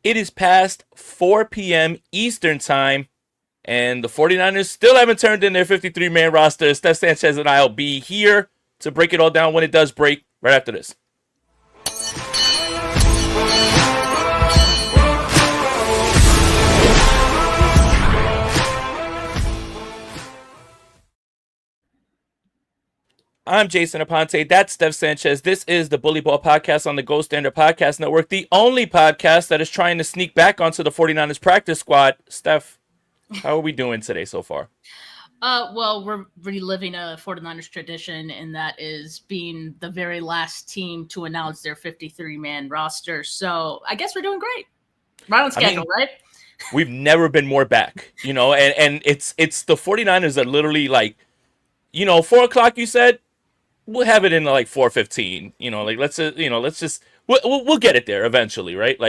It is past 4 p.m. Eastern time, and the 49ers still haven't turned in their 53-man roster. Steph Sanchez and I will be here to break it all down when it does break right after this. I'm Jason Aponte. That's Steph Sanchez. This is the Bully Ball Podcast on the Gold Standard Podcast Network, the only podcast that is trying to sneak back onto the 49ers practice squad. Steph, how are we doing today so far? Well, we're reliving a 49ers tradition, and that is being the very last team to announce their 53-man roster. So I guess we're doing great. Right on schedule, right? We've never been more back, and it's the 49ers that literally, 4 o'clock you said, we'll have it in 4:15. We'll get it there eventually, right?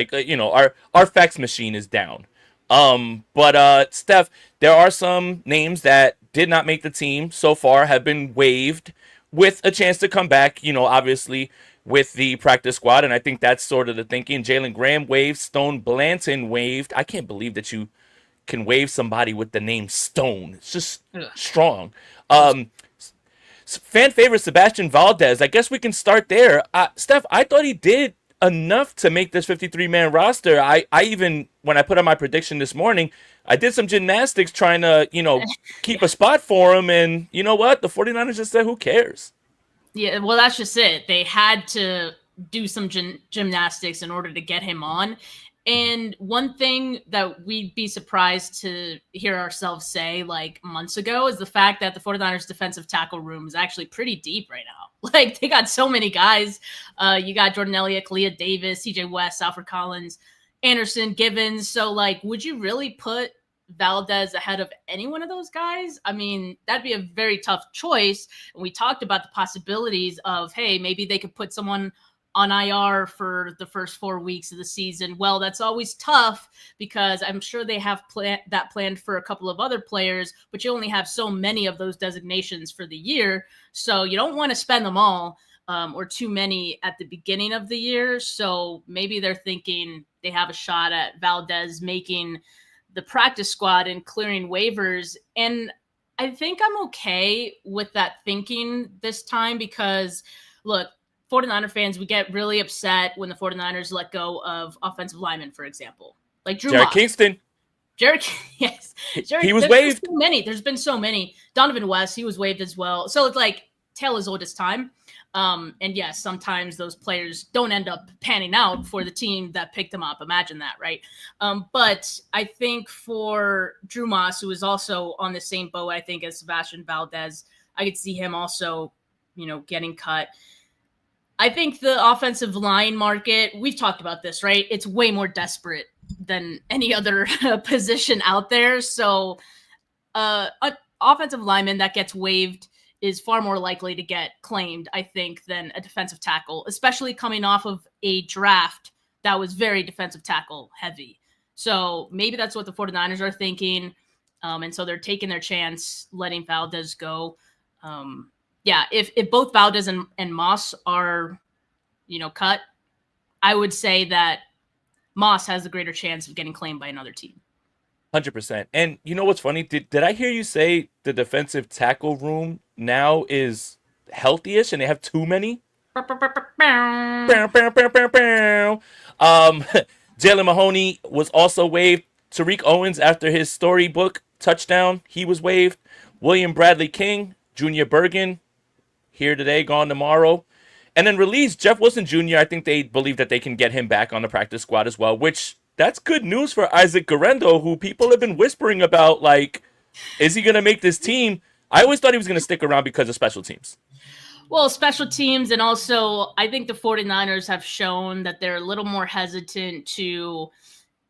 Our fax machine is down. But Steph, there are some names that did not make the team so far, have been waived with a chance to come back, obviously with the practice squad. And I think that's sort of the thinking. Jalen Graham waived, Stone Blanton waived. I can't believe that you can waive somebody with the name Stone. It's just strong. Fan favorite Sebastian Valdez. I guess we can start there. Steph, I thought he did enough to make this 53-man roster. I even, when I put on my prediction this morning, I did some gymnastics trying to, keep a spot for him. And you know what? The 49ers just said, who cares? Yeah, well, that's just it. They had to do some gymnastics in order to get him on. And one thing that we'd be surprised to hear ourselves say months ago is the fact that the 49ers defensive tackle room is actually pretty deep right now. They got so many guys. You got Jordan Elliott, Kalia Davis, CJ West, Alfred Collins, Anderson, Givens. So would you really put Valdez ahead of any one of those guys? I mean, that'd be a very tough choice. And we talked about the possibilities of, hey, maybe they could put someone on IR for the first 4 weeks of the season. Well, that's always tough because I'm sure they have that planned for a couple of other players, but you only have so many of those designations for the year. So you don't want to spend them all or too many at the beginning of the year. So maybe they're thinking they have a shot at Valdez making the practice squad and clearing waivers. And I think I'm okay with that thinking this time because, look, 49er fans, we get really upset when the 49ers let go of offensive linemen, for example. Like Drew Jared Kingston. Yes. He was waived. There's been so many. Donovan West, he was waived as well. So it's tale as old as time. And yes, sometimes those players don't end up panning out for the team that picked them up. Imagine that, right? But I think for Drew Moss, who is also on the same boat, I think, as Sebastian Valdez, I could see him also, getting cut. I think the offensive line market, we've talked about this, right? It's way more desperate than any other position out there. So an offensive lineman that gets waived is far more likely to get claimed, I think, than a defensive tackle, especially coming off of a draft that was very defensive tackle heavy. So maybe that's what the 49ers are thinking. And so they're taking their chance letting Valdez go. Yeah, if both Valdez and Moss are, cut, I would say that Moss has a greater chance of getting claimed by another team. 100%. And you know what's funny? Did I hear you say the defensive tackle room now is healthy-ish and they have too many? Jalen Mahoney was also waived. Tariq Owens, after his storybook touchdown, he was waived. William Bradley King, Junior Bergen, here today, gone tomorrow. And then released Jeff Wilson Jr. I think they believe that they can get him back on the practice squad as well, which that's good news for Isaac Guerrero, who people have been whispering about, is he going to make this team? I always thought he was going to stick around because of special teams. Well, special teams, and also I think the 49ers have shown that they're a little more hesitant to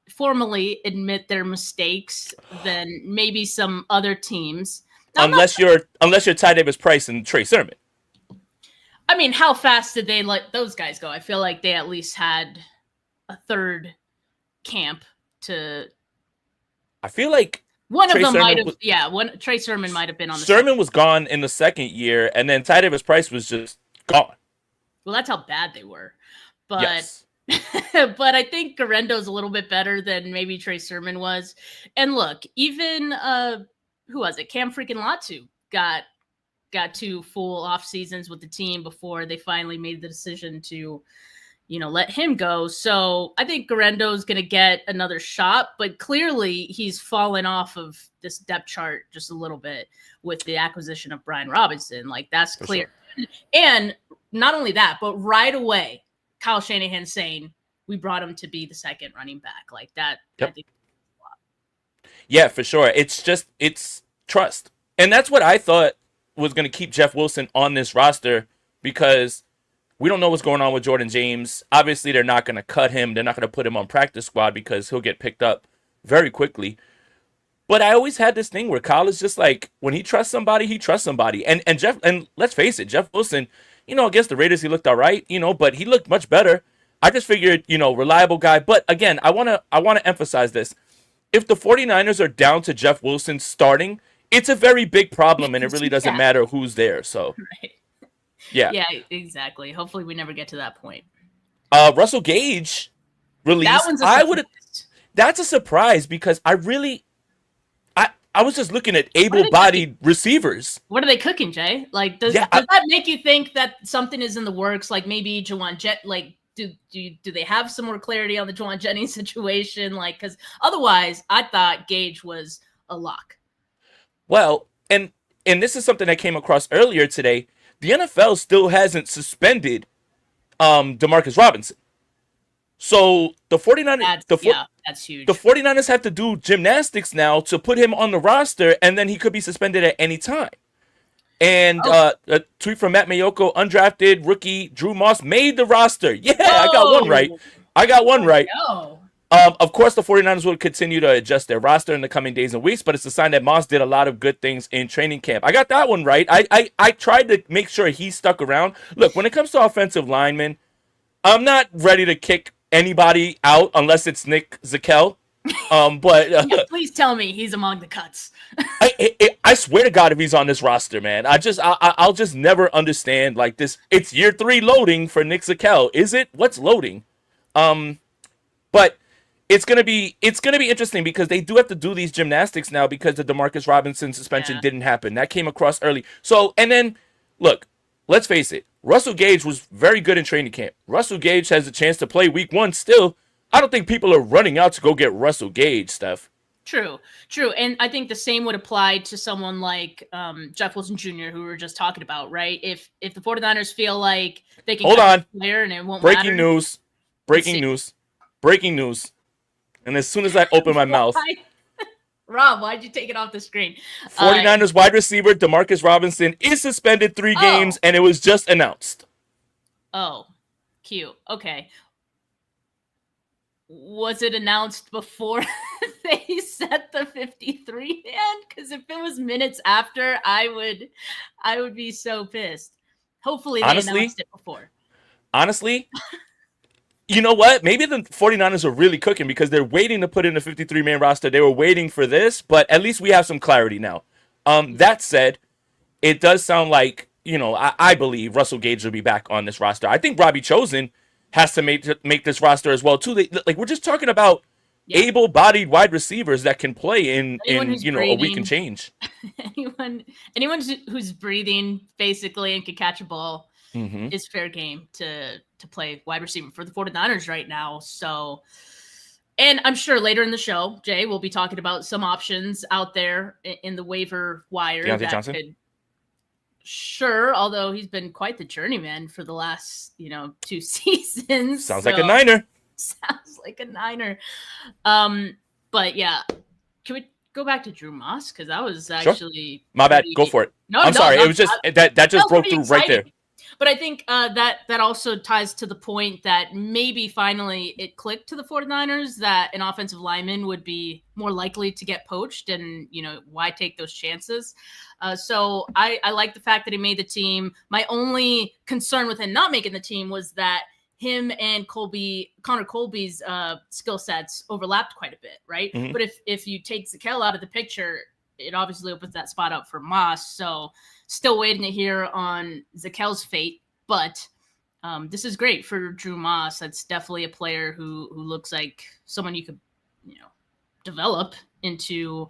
formally admit their mistakes than maybe some other teams. Now, unless you're Ty Davis Price and Trey Sermon. I mean, how fast did they let those guys go? I feel like they at least had a third camp to. I feel like one of them might have, Trey Sermon might have been on the Sermon was gone in the second year, and then Ty Davis Price was just gone. Well, that's how bad they were. But yes. But I think Garendo's a little bit better than maybe Trey Sermon was. And look, even who was it? Cam freaking Latu got 2 full off seasons with the team before they finally made the decision to, let him go. So I think Garendo's going to get another shot, but clearly he's fallen off of this depth chart just a little bit with the acquisition of Brian Robinson. Like, that's clear. Sure. And not only that, but right away, Kyle Shanahan saying we brought him to be the second running back. Like that. Yep. I think. Yeah, for sure. It's trust. And that's what I thought was going to keep Jeff Wilson on this roster, because we don't know what's going on with Jordan James. Obviously, they're not going to cut him. They're not going to put him on practice squad because he'll get picked up very quickly. But I always had this thing where Kyle is just like, when he trusts somebody, he trusts somebody. And let's face it, Jeff Wilson, against the Raiders, he looked all right, but he looked much better. I just figured, reliable guy. But again, I want to emphasize this. If the 49ers are down to Jeff Wilson starting, it's a very big problem, and it really doesn't matter who's there. So, right. Yeah. Yeah, exactly. Hopefully we never get to that point. Russell Gage released. That one's that's a surprise, because I was just looking at able-bodied receivers. What are they cooking, Jay? Like, does that make you think that something is in the works? Like, maybe Juwan do they have some more clarity on the Juwan Jennings situation? Like, because otherwise, I thought Gage was a lock. Well, and this is something I came across earlier today. The NFL still hasn't suspended Demarcus Robinson. So the 49ers, that's huge. The 49ers have to do gymnastics now to put him on the roster, and then he could be suspended at any time. And a tweet from Matt Mayoko, undrafted rookie Drew Moss made the roster. Yeah, I got one right. Of course, the 49ers will continue to adjust their roster in the coming days and weeks, but it's a sign that Moss did a lot of good things in training camp. I got that one right. I tried to make sure he stuck around. Look, when it comes to offensive linemen, I'm not ready to kick anybody out unless it's Nick Zakelj. Please tell me he's among the cuts. I swear to God, if he's on this roster, man, I'll just never understand like this. It's year 3 loading for Nick Zakelj. Is it? What's loading? But it's gonna be interesting, because they do have to do these gymnastics now because the DeMarcus Robinson suspension didn't happen. That came across early. So, and then look, let's face it. Russell Gage was very good in training camp. Russell Gage has a chance to play week 1 still. I don't think people are running out to go get Russell Gage, Steph. True. And I think the same would apply to someone like Jeff Wilson Jr., who we were just talking about, right? If the 49ers feel like they can cut the player and it won't matter. Breaking news. And as soon as I open my mouth. Rob, why'd you take it off the screen? 49ers wide receiver DeMarcus Robinson is suspended 3 games, and it was just announced. Oh, cute. Okay. Was it announced before they set the 53 man? Because if it was minutes after, I would be so pissed. Hopefully they announced it before. Honestly, you know what? Maybe the 49ers are really cooking because they're waiting to put in a 53-man roster. They were waiting for this, but at least we have some clarity now. That said, it does sound like, I believe Russell Gage will be back on this roster. I think Robbie Chosen has to make this roster as well, too. We're just talking about able-bodied wide receivers that can play in a week and change. anyone who's breathing, basically, and can catch a ball is fair game to play wide receiver for the 49ers right now. So, and I'm sure later in the show, Jay, we'll be talking about some options out there in the waiver wire. Deontay Johnson? Sure, although he's been quite the journeyman for the last, 2 seasons. Sounds like a Niner. Sounds like a Niner. But yeah, can we go back to Drew Moss? Because that was actually my bad. Go for it. I'm sorry. It was just that just broke through right there. But I think that also ties to the point that maybe finally it clicked to the 49ers that an offensive lineman would be more likely to get poached, and, why take those chances? So I like the fact that he made the team. My only concern with him not making the team was that him and Connor Colby's skill sets overlapped quite a bit, right? Mm-hmm. But if you take Zakelj out of the picture, it obviously opens that spot up for Moss. So still waiting to hear on Zakel's fate. But This is great for Drew Moss. That's definitely a player who looks like someone you could, develop into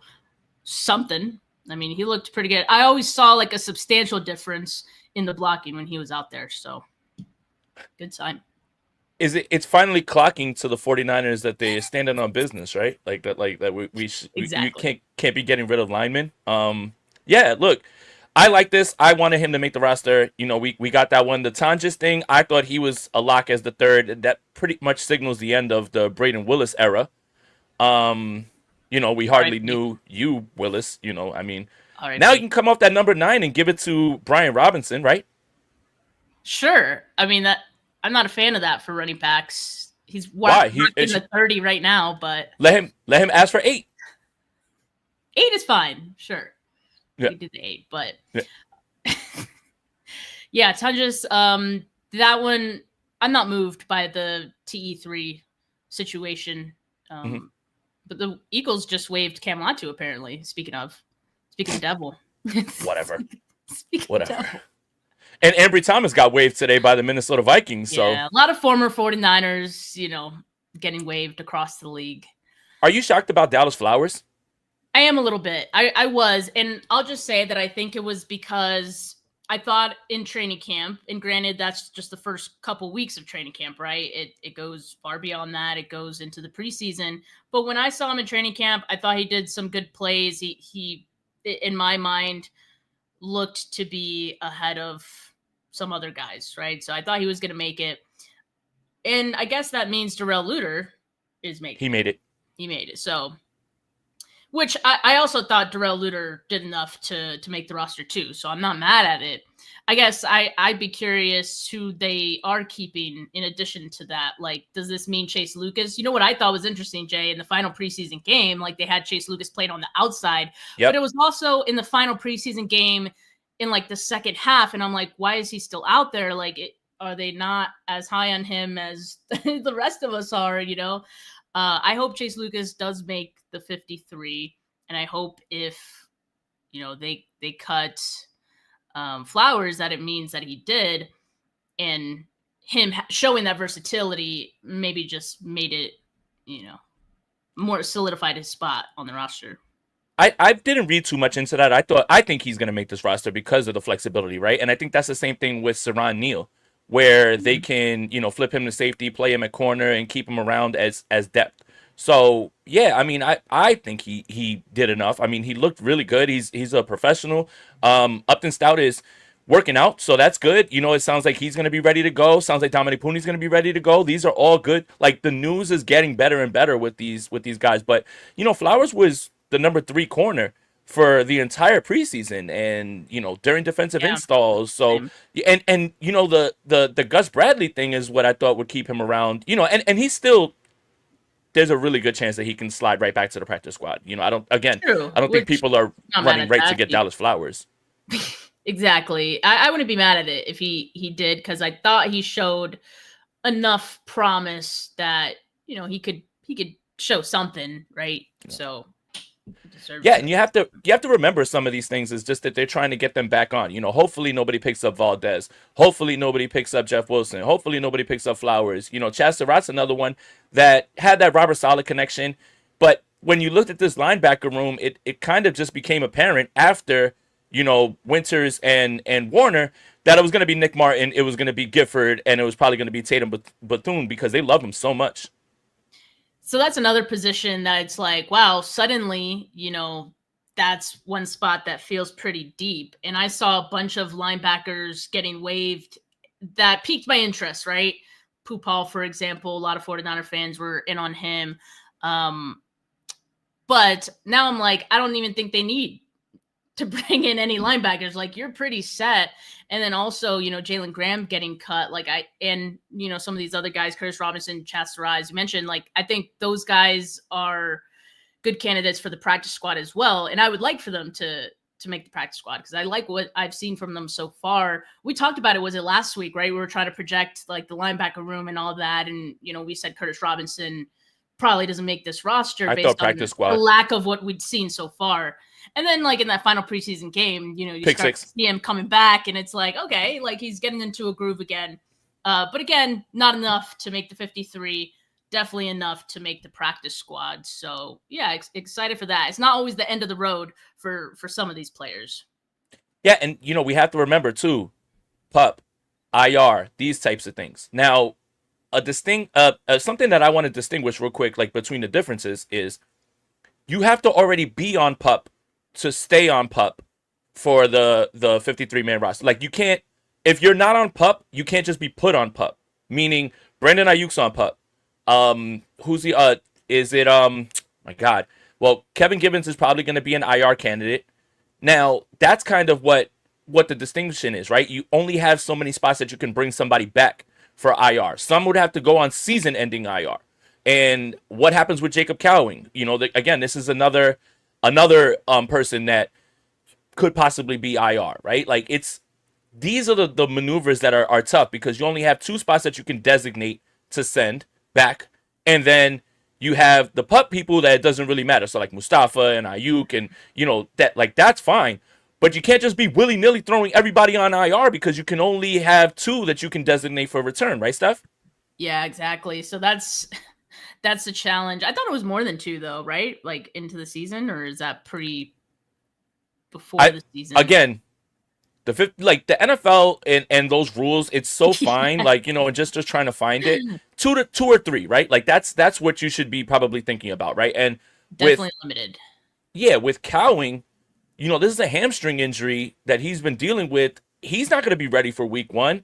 something. I mean, he looked pretty good. I always saw like a substantial difference in the blocking when he was out there. So good sign. It's finally clocking to the 49ers that they standing on business, right? Like that we you Exactly. can't be getting rid of linemen. Yeah, look, I like this. I wanted him to make the roster. We got that one. The Tonjes thing, I thought he was a lock as the third. That pretty much signals the end of the Braden Willis era. We hardly R.I.P. knew you, Willis. I mean, now you R.I.P. can come off that number 9 and give it to Brian Robinson, right? Sure. I mean that I'm not a fan of that for running backs. He's Why? in the 30 right now, but Let him ask for 8. 8 is fine. Sure. Yeah. He did the 8, but Yeah. yeah, Tunjas, that one, I'm not moved by the TE3 situation. Mhm. But the Eagles just waived Cam Latu, apparently. Speaking of devil. Whatever. Speaking Whatever. of devil. And Ambry Thomas got waived today by the Minnesota Vikings. So, Yeah, a lot of former 49ers, getting waived across the league. are you shocked about Dallas Flowers? I am a little bit. I was. And I'll just say that I think it was because I thought in training camp, and granted, that's just the first couple weeks of training camp, right? It goes far beyond that. It goes into the preseason. But when I saw him in training camp, I thought he did some good plays. He in my mind, looked to be ahead of some other guys, right? So I thought he was going to make it. And I guess that means Darrell Luter is making He made it. He made it. So, which I also thought Darrell Luter did enough to make the roster too. So I'm not mad at it. I guess I'd be curious who they are keeping in addition to that. Like, does this mean Chase Lucas? You know what I thought was interesting, Jay, in the final preseason game, like they had Chase Lucas playing on the outside, Yep. but it was also in the final preseason game in like the second half. And I'm like, why is he still out there? Like, are they not as high on him as the rest of us are, I hope Chase Lucas does make the 53, and I hope if they cut Flowers, that it means that he did, and him showing that versatility maybe just made it more solidified his spot on the roster. I didn't read too much into that. I think he's going to make this roster because of the flexibility, right? And I think that's the same thing with Saran Neal, where they can, flip him to safety, play him at corner, and keep him around as depth. So yeah, I mean, I think he did enough. I mean, he looked really good. He's a professional. Upton Stout is working out, so that's good. It sounds like he's going to be ready to go. Sounds like Dominic Pooney's going to be ready to go. These are all good. Like, the news is getting better and better with these guys. But Flowers was the number 3 corner for the entire preseason, and during defensive installs. So and the Gus Bradley thing is what I thought would keep him around. And he's still. There's a really good chance that he can slide right back to the practice squad. I don't think people are running right to get Dallas Flowers. Exactly. I wouldn't be mad at it if he did, because I thought he showed enough promise that he could show something, right? So yeah, and you have to remember some of these things is just that they're trying to get them back on. Hopefully nobody picks up Valdez. Hopefully nobody picks up Jeff Wilson. Hopefully nobody picks up Flowers. Chaz Surratt's another one that had that Robert Saleh connection. But when you looked at this linebacker room, it kind of just became apparent after, Winters and Warner that it was going to be Nick Martin, it was going to be Gifford, and it was probably going to be Tatum Bethune because they love him so much. So that's another position that it's like, wow, suddenly, that's one spot that feels pretty deep. And I saw a bunch of linebackers getting waived that piqued my interest, right? Pupal, for example, a lot of 49er fans were in on him. But now I'm like, I don't even think they need to bring in any linebackers. Like, you're pretty set. And then also, Jalen Graham getting cut, some of these other guys, Curtis Robinson, Chaz Surratt, as you mentioned, like, I think those guys are good candidates for the practice squad as well. And I would like for them to make the practice squad because I like what I've seen from them so far. We talked about it, was it last week, right? We were trying to project like the linebacker room and all that. And, we said Curtis Robinson probably doesn't make this roster based on the lack of what we'd seen so far. And then, like, in that final preseason game, you start to see him coming back, and it's like, okay, like, he's getting into a groove again. But again, not enough to make the 53. Definitely enough to make the practice squad. So yeah, excited for that. It's not always the end of the road for some of these players. Yeah, and we have to remember too, pup, IR, these types of things. Now, a distinct something that I want to distinguish real quick, like between the differences, is you have to already be on pup to stay on pup for the 53-man roster. Like you can't, if you're not on pup, you can't just be put on pup. Meaning Brandon Ayuk's on pup. Who's the is it my God. Well, Kevin Gibbons is probably going to be an IR candidate. Now, that's kind of what the distinction is, right? You only have so many spots that you can bring somebody back for IR. Some would have to go on season-ending IR. And what happens with Jacob Cowing? Again, this is another person that could possibly be IR, right? Like these are the maneuvers that are tough because you only have 2 spots that you can designate to send back, and then you have the pup people that it doesn't really matter. So like Mustafa and Ayuk and that's fine. But you can't just be willy-nilly throwing everybody on IR because you can only have 2 that you can designate for return, right, Steph? Yeah, exactly. So that's the challenge. I thought it was more than 2 though, right? Like into the season, or is that before the season? Again, the NFL and those rules, it's so fine. And just trying to find it, 2 or 3, right? Like that's what you should be probably thinking about, right? And definitely limited. Yeah, with Cowing, this is a hamstring injury that he's been dealing with. He's not going to be ready for week 1.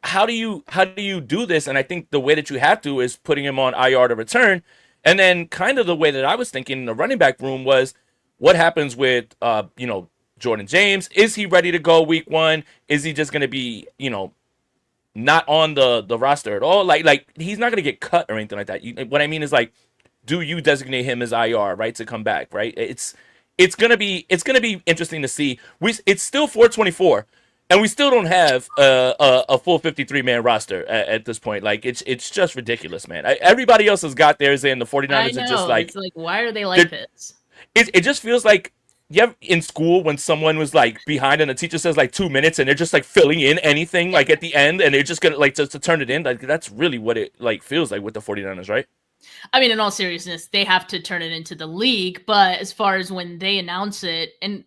How do you do this? And I think the way that you have to is putting him on IR to return. And then kind of the way that I was thinking in the running back room was what happens with Jordan James. Is he ready to go week 1? Is he just going to be, not on the roster at all? Like he's not going to get cut or anything like that. What I mean is do you designate him as IR, right, to come back, right? It's gonna be interesting to see. It's still 424, and we still don't have a full 53-man roster at this point. Like it's just ridiculous, man. Everybody else has got theirs, and the 49ers are just like, it's like, why are they like this? It just feels like in school when someone was like behind and the teacher says like 2 minutes and they're just like filling in anything like at the end and they're just gonna like just to turn it in. Like that's really what it like feels like with the 49ers, right? I mean, in all seriousness, they have to turn it into the league. But as far as when they announce it, and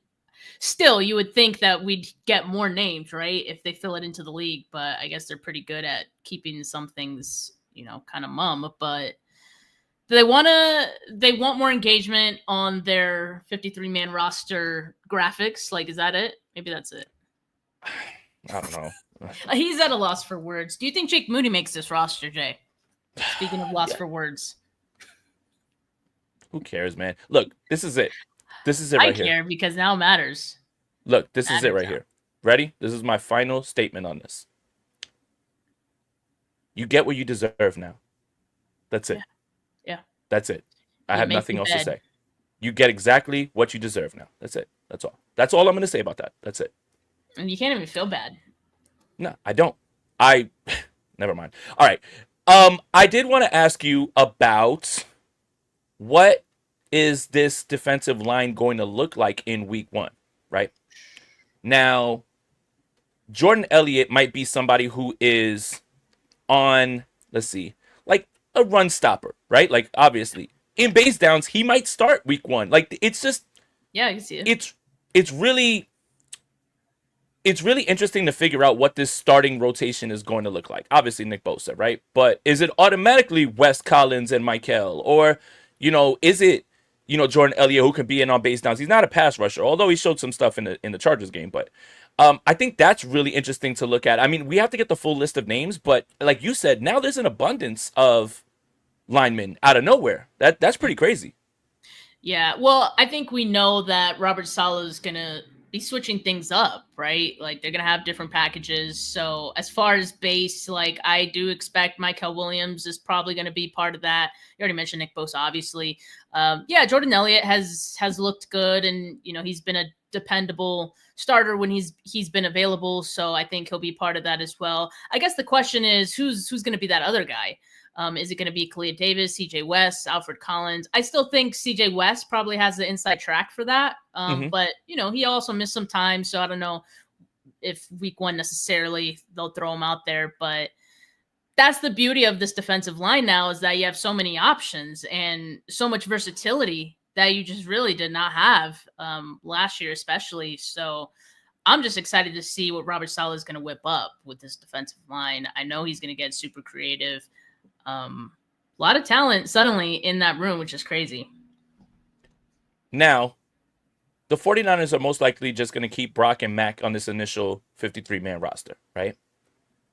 still, you would think that we'd get more names, right? If they fill it into the league. But I guess they're pretty good at keeping some things, kind of mum. But they want more engagement on their 53-man roster graphics. Like, is that it? Maybe that's it. I don't know. He's at a loss for words. Do you think Jake Moody makes this roster, Jay? Speaking of loss for words. Who cares, man? Look, this is it. This is it right here. I care because now it matters. Look, this is it right here. Ready? This is my final statement on this. You get what you deserve now. That's it. Yeah. That's it. I have nothing else to say. You get exactly what you deserve now. That's it. That's all. That's all I'm going to say about that. That's it. And you can't even feel bad. No, I don't. Never mind. All right. I did want to ask you about what is this defensive line going to look like in week 1, right? Now, Jordan Elliott might be somebody who is on, let's see, like a run stopper, right? Like, obviously, in base downs, he might start week 1. Like, it's just... Yeah, I can see it. It's really interesting to figure out what this starting rotation is going to look like. Obviously, Nick Bosa, right? But is it automatically Wes Collins and Michael? Or, is it, Jordan Elliott who can be in on base downs? He's not a pass rusher, although he showed some stuff in the Chargers game. But I think that's really interesting to look at. I mean, we have to get the full list of names, but like you said, now there's an abundance of linemen out of nowhere. That's pretty crazy. Yeah, well, I think we know that Robert Saleh is going to be switching things up, right? Like they're going to have different packages. So as far as base, like I do expect Michael Williams is probably going to be part of that. You already mentioned Nick Bosa, obviously. Yeah, Jordan Elliott has looked good, and he's been a dependable starter when he's been available. So I think he'll be part of that as well. I guess the question is who's going to be that other guy? Is it going to be Kalia Davis, CJ West, Alfred Collins? I still think CJ West probably has the inside track for that. But, he also missed some time. So I don't know if week one necessarily they'll throw him out there, but that's the beauty of this defensive line now, is that you have so many options and so much versatility that you just really did not have last year, especially. So I'm just excited to see what Robert Saleh is going to whip up with this defensive line. I know he's going to get super creative. A lot of talent suddenly in that room, which is crazy. Now, the 49ers are most likely just going to keep Brock and Mac on this initial 53-man roster, right?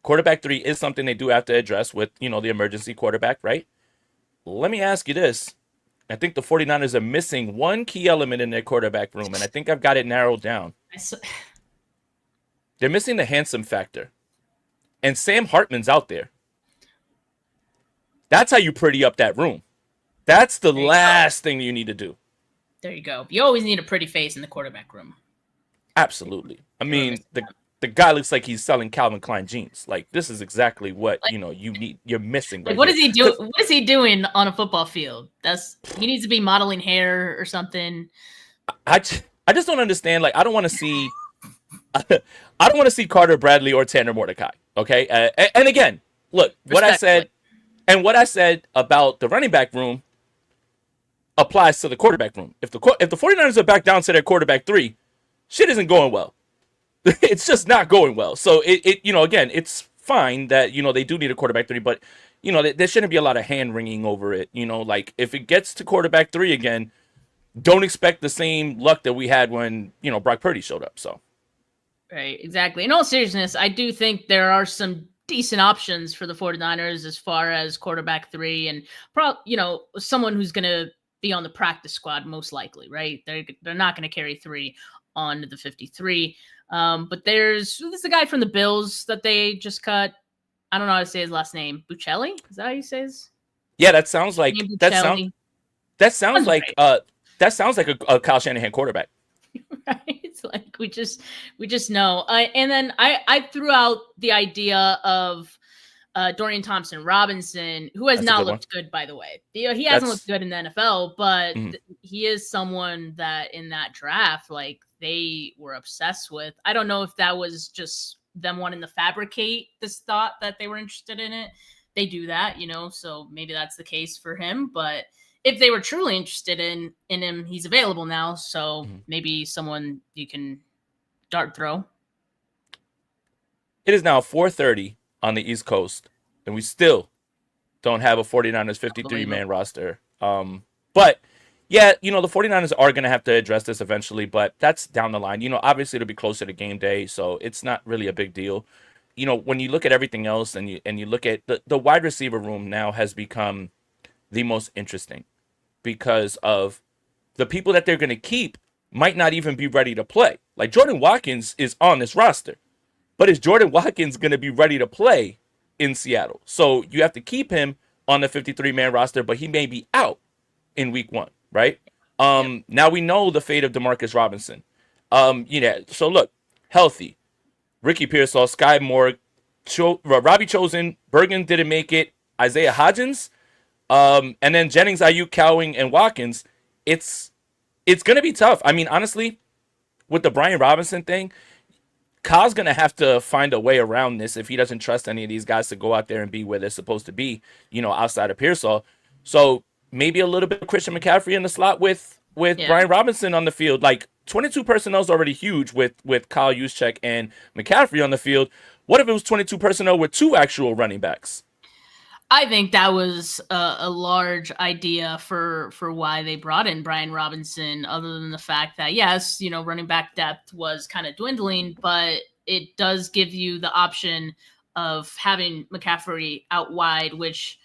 Quarterback 3 is something they do have to address with, the emergency quarterback, right? Let me ask you this. I think the 49ers are missing one key element in their quarterback room, and I think I've got it narrowed down. They're missing the handsome factor. And Sam Hartman's out there. That's how you pretty up that room. That's the last thing you need to do. There you go. You always need a pretty face in the quarterback room. Absolutely. I mean, the guy looks like he's selling Calvin Klein jeans. Like, this is exactly what, you need. You're missing. Right, what is he doing? What is he doing on a football field? He needs to be modeling hair or something. I just don't understand. Like, I don't want to see I don't want to see Carter Bradley or Tanner Mordecai. Okay. And again, look, what I said about the running back room applies to the quarterback room. If the 49ers are back down to their quarterback 3, shit isn't going well. It's just not going well. So again, it's fine that, they do need a quarterback 3, but there shouldn't be a lot of hand wringing over it. Like, if it gets to quarterback 3 again, don't expect the same luck that we had when, Brock Purdy showed up. So. Right, exactly. In all seriousness, I do think there are some decent options for the 49ers as far as quarterback 3 and someone who's going to be on the practice squad most likely, right? They're not going to carry 3 on the 53. But there's a guy from the Bills that they just cut. I don't know how to say his last name. Buccelli? Is that how he says? Yeah, that sounds like that sounds like a Kyle Shanahan quarterback. Right? It's like we just know. And then I threw out the idea of Dorian Thompson-Robinson, who has not looked good, by the way. He hasn't looked good in the NFL, but he is someone that in that draft, like, they were obsessed with. I don't know if that was just them wanting to fabricate this thought that they were interested in it. They do that, so maybe that's the case for him. But if they were truly interested in him, he's available now. So maybe someone you can dart throw. It is now 4:30 on the East Coast, and we still don't have a 49ers 53-man roster. But yeah, the 49ers are going to have to address this eventually, but that's down the line. Obviously it'll be closer to game day, so it's not really a big deal. When you look at everything else and you look at the wide receiver room now has become the most interesting because of the people that they're going to keep might not even be ready to play. Like, Jordan Watkins is on this roster, but is Jordan Watkins going to be ready to play in Seattle? So you have to keep him on the 53-man roster, but he may be out in week 1. Right? Now we know the fate of Demarcus Robinson. So look, healthy. Ricky Pearsall, Sky Moore, Robbie Chosen, Bergen didn't make it, Isaiah Hodgins, and then Jennings, Ayuk, Cowing, and Watkins. It's going to be tough. I mean, honestly, with the Brian Robinson thing, Kyle's going to have to find a way around this if he doesn't trust any of these guys to go out there and be where they're supposed to be, outside of Pearsall. So maybe a little bit of Christian McCaffrey in the slot with Brian Robinson on the field. Like, 22 personnel is already huge with Kyle Juszczyk and McCaffrey on the field. What if it was 22 personnel with 2 actual running backs? I think that was a large idea for why they brought in Brian Robinson, other than the fact that, yes, running back depth was kind of dwindling, but it does give you the option of having McCaffrey out wide, which,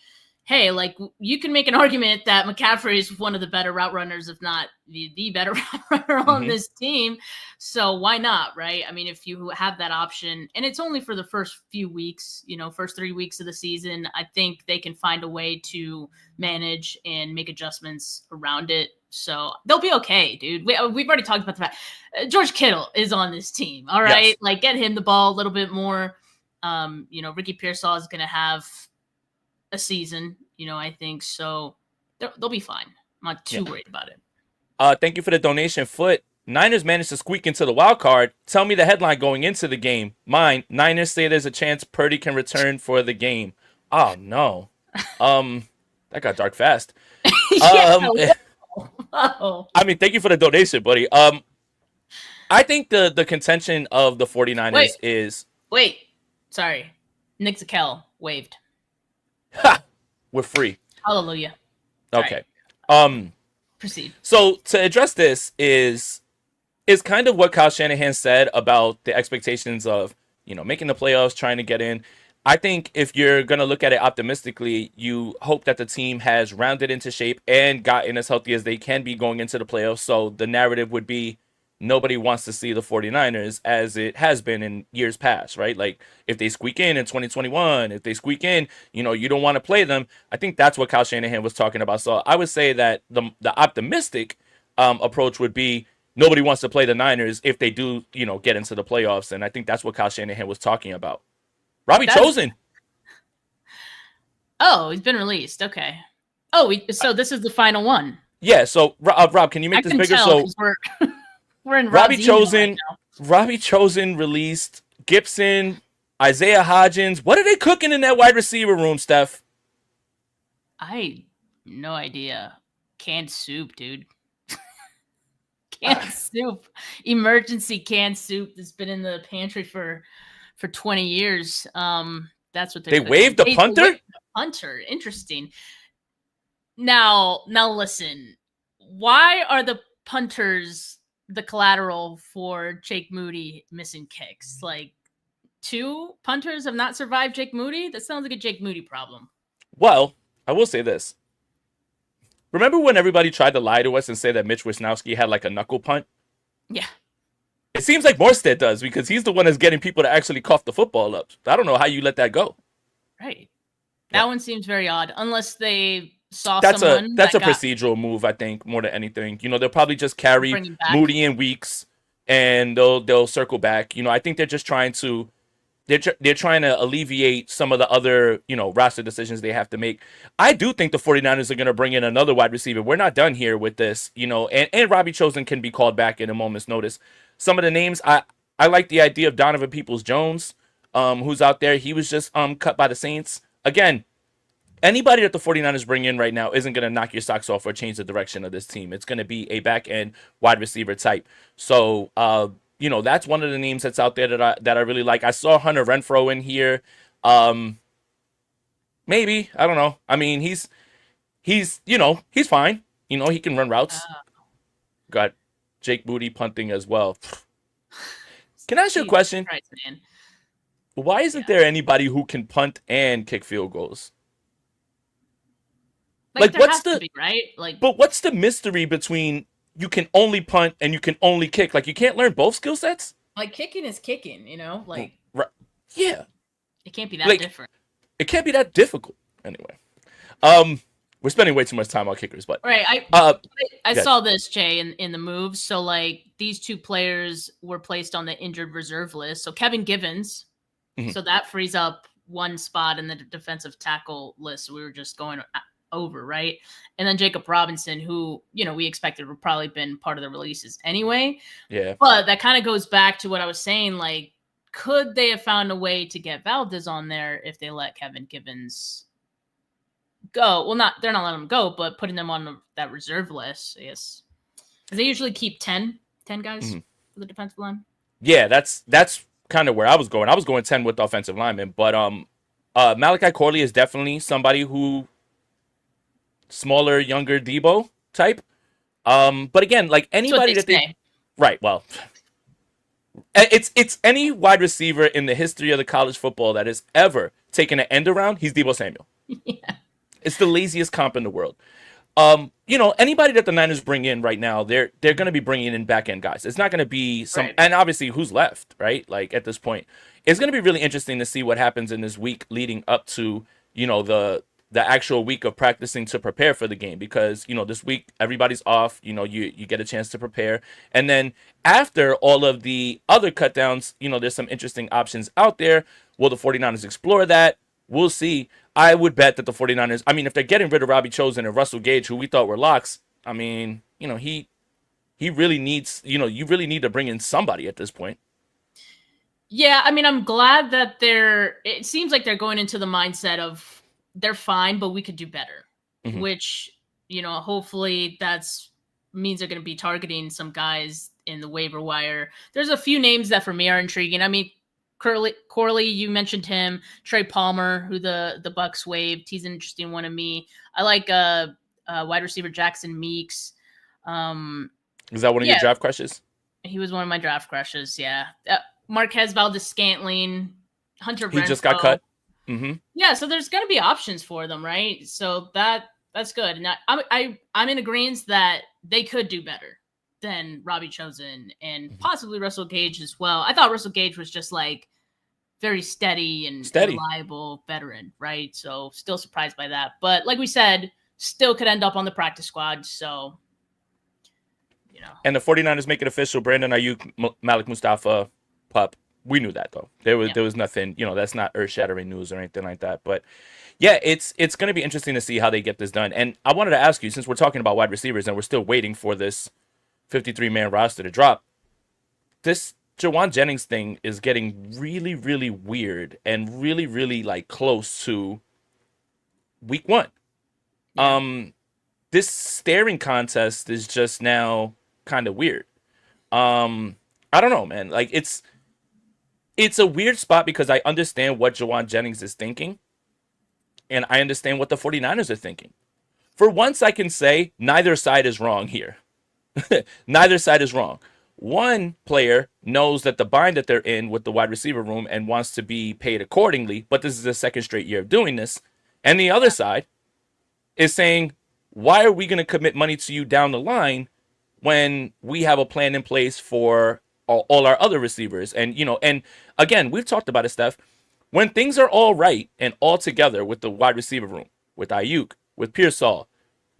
hey, like, you can make an argument that McCaffrey is one of the better route runners, if not the better route runner on this team. So why not, right? I mean, if you have that option, and it's only for the first few weeks, first 3 weeks of the season, I think they can find a way to manage and make adjustments around it. So they'll be okay, dude. We've already talked about the fact George Kittle is on this team. All right. Yes. Like, get him the ball a little bit more. Ricky Pearsall is going to have a season, I think. So they'll be fine. I'm not too worried about it. Thank you for the donation, Foot. Niners managed to squeak into the wild card. Tell me the headline going into the game. Mine, Niners say there's a chance Purdy can return for the game. Oh no. That got dark fast. Yeah. Um Oh. I mean, thank you for the donation, buddy. I think the contention of the 49ers Wait. is Wait. Sorry. Nick Zakel waived. we're free. Hallelujah. Okay. Proceed. So to address this is kind of what Kyle Shanahan said about the expectations of, making the playoffs, trying to get in. I think if you're going to look at it optimistically, you hope that the team has rounded into shape and gotten as healthy as they can be going into the playoffs. So the narrative would be nobody wants to see the 49ers as it has been in years past, right? Like if they squeak in 2021, if they squeak in, you don't want to play them. I think that's what Kyle Shanahan was talking about. So I would say that the optimistic approach would be nobody wants to play the Niners if they do, get into the playoffs. And I think that's what Kyle Shanahan was talking about. Robbie Chosen. Oh, he's been released. Okay. Oh, so this is the final one. Yeah. So Rob, can you make this bigger? So we're in Robbie Chosen. Right now. Robbie Chosen released Gibson, Isaiah Hodgins. What are they cooking in that wide receiver room, Steph? I no idea. Canned soup, dude. Canned soup. Emergency canned soup that's been in the pantry for 20 years. That's what they waived the punter? Waived the punter. Interesting. Now listen. Why are the punters the collateral for Jake Moody missing kicks? Like 2 punters have not survived Jake Moody? That sounds like a Jake Moody problem. Well, I will say this. Remember when everybody tried to lie to us and say that Mitch Wisnowski had like a knuckle punt? Yeah. It seems like Morstead does because he's the one that's getting people to actually cough the football up. I don't know how you let that go. Right. That one seems very odd. Unless they saw that's someone a procedural move, I think, more than anything. They'll probably just carry Moody in weeks and they'll circle back. I think they're just trying to they're trying to alleviate some of the other, roster decisions they have to make. I do think the 49ers are going to bring in another wide receiver. We're not done here with this, and Robbie Chosen can be called back in a moment's notice. Some of the names, I like the idea of Donovan Peoples-Jones, who's out there. He was just cut by the Saints. Again, anybody that the 49ers bring in right now isn't going to knock your socks off or change the direction of this team. It's going to be a back-end wide receiver type. So, that's one of the names that's out there that I really like. I saw Hunter Renfrow in here. Maybe, I don't know. I mean, he's fine. He can run routes. Got Jake Moody punting as well. Can I ask you a question? Christ, man. Why isn't there anybody who can punt and kick field goals? Like what's the right? But what's the mystery between you can only punt and you can only kick? Like you can't learn both skill sets? Like kicking is kicking, like yeah. It can't be that different. It can't be that difficult. Anyway. We're spending way too much time on kickers, but right. I saw this, Jay, in the moves. So like these 2 players were placed on the injured reserve list. So Kevin Givens, so that frees up 1 spot in the defensive tackle list. So we were just going over, right? And then Jacob Robinson, who, we expected would probably been part of the releases anyway. Yeah. But that kind of goes back to what I was saying. Like, could they have found a way to get Valdez on there if they let Kevin Givens go? Well, they're not letting him go, but putting them on that reserve list, I guess. Because they usually keep 10 guys for the defensive line. Yeah, that's kind of where I was going. I was going 10 with the offensive linemen, but Malachi Corley is definitely somebody who smaller, younger Debo type. But again, like anybody that they right, well, it's any wide receiver in the history of the college football that has ever taken an end around, he's Debo Samuel. Yeah. It's the laziest comp in the world. Anybody that the Niners bring in right now, they're going to be bringing in back end guys. It's not going to be and obviously who's left, right? Like at this point, it's going to be really interesting to see what happens in this week leading up to, the actual week of practicing to prepare for the game, because, this week everybody's off, you get a chance to prepare. And then after all of the other cut downs, there's some interesting options out there. Will the 49ers explore that? We'll see. I would bet that the 49ers, if they're getting rid of Robbie Chosen and Russell Gage, who we thought were locks, he he really needs, you really need to bring in somebody at this point. Yeah, I mean, I'm glad that it seems like they're going into the mindset of they're fine, but we could do better, Mhm. which, hopefully that's means they're going to be targeting some guys in the waiver wire. There's a few names that for me are intriguing. I mean, Corley, you mentioned him. Trey Palmer, who the Bucks waived, he's an interesting one to me. I like wide receiver Jackson Meeks. Is that one of your Yeah, draft crushes? he was one of my draft crushes. Yeah, Marquez Valdez-Scantling, Hunter He just got Renfro. cut. Mm-hmm. Yeah, so there's going to be options for them, right? So that's good. And I'm in agreement that they could do better than Robbie Chosen and possibly Russell Gage as well. I thought Russell Gage was just like very steady and reliable veteran, right? So still surprised by that. But like we said, still could end up on the practice squad. So, And the 49ers make it official. Brandon Ayuk, Malik Mustafa, pup. We knew that though. There was nothing, that's not earth-shattering news or anything like that. But yeah, it's going to be interesting to see how they get this done. And I wanted to ask you, since we're talking about wide receivers and we're still waiting for this 53-man roster to drop, this Jawan Jennings thing is getting really, really weird and really, really like close to week 1. Yeah. This staring contest is just now kind of weird. I don't know, man. Like it's a weird spot because I understand what Jawan Jennings is thinking, and I understand what the 49ers are thinking. For once, I can say neither side is wrong here. Neither side is wrong. One player knows that the bind that they're in with the wide receiver room and wants to be paid accordingly, but this is the second straight year of doing this. And the other side is saying, why are we going to commit money to you down the line when we have a plan in place for all our other receivers? And, and again, we've talked about it, Steph. When things are all right and all together with the wide receiver room, with Ayuk, with Pearsall,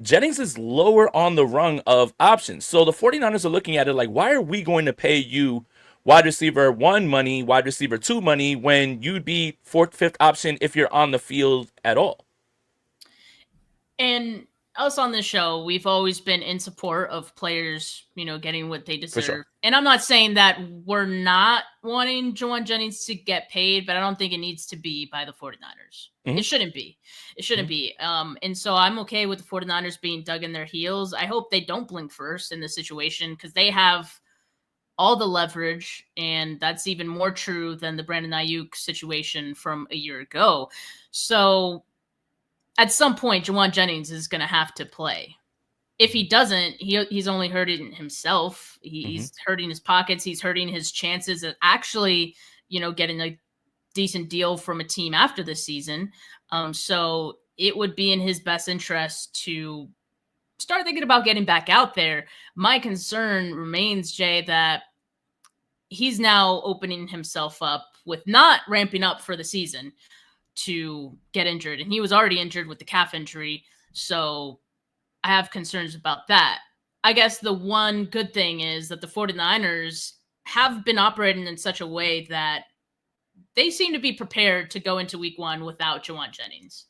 Jennings is lower on the rung of options. So the 49ers are looking at it like, why are we going to pay you wide receiver 1 money, wide receiver 2 money, when you'd be 4th, 5th option if you're on the field at all? And us on this show, we've always been in support of players, getting what they deserve. Sure. And I'm not saying that we're not wanting Jawan Jennings to get paid, but I don't think it needs to be by the 49ers. Mm-hmm. It shouldn't be. It shouldn't be. And so I'm okay with the 49ers being dug in their heels. I hope they don't blink first in this situation because they have all the leverage, and that's even more true than the Brandon Ayuk situation from a year ago. So at some point, Jawan Jennings is going to have to play. If he doesn't, he's only hurting himself. He's hurting his pockets. He's hurting his chances of actually, getting a decent deal from a team after this season. So it would be in his best interest to start thinking about getting back out there. My concern remains, Jay, that he's now opening himself up with not ramping up for the season to get injured. And he was already injured with the calf injury. So I have concerns about that. I guess the one good thing is that the 49ers have been operating in such a way that they seem to be prepared to go into week 1 without Jawan Jennings,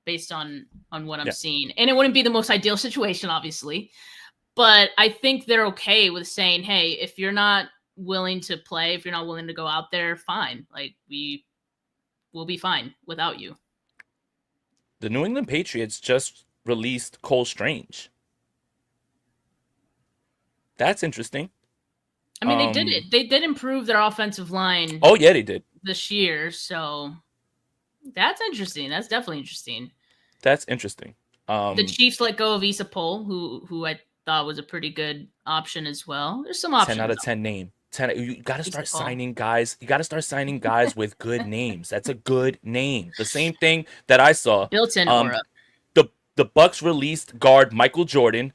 based on what I'm seeing. And it wouldn't be the most ideal situation, obviously. But I think they're okay with saying, hey, if you're not willing to play, if you're not willing to go out there, fine. Like, we'll be fine without you. The New England Patriots just released Cole Strange. That's interesting. I mean, they did it. They did improve their offensive line. Oh, yeah, they did. This year. So that's interesting. That's definitely interesting. That's interesting. The Chiefs let go of Issa Pohl, who I thought was a pretty good option as well. There's some options. 10 out of 10 name. You got to start signing guys. You got to start signing guys with good names. That's a good name. The same thing that I saw. Built-in aura. The Bucks released guard Michael Jordan,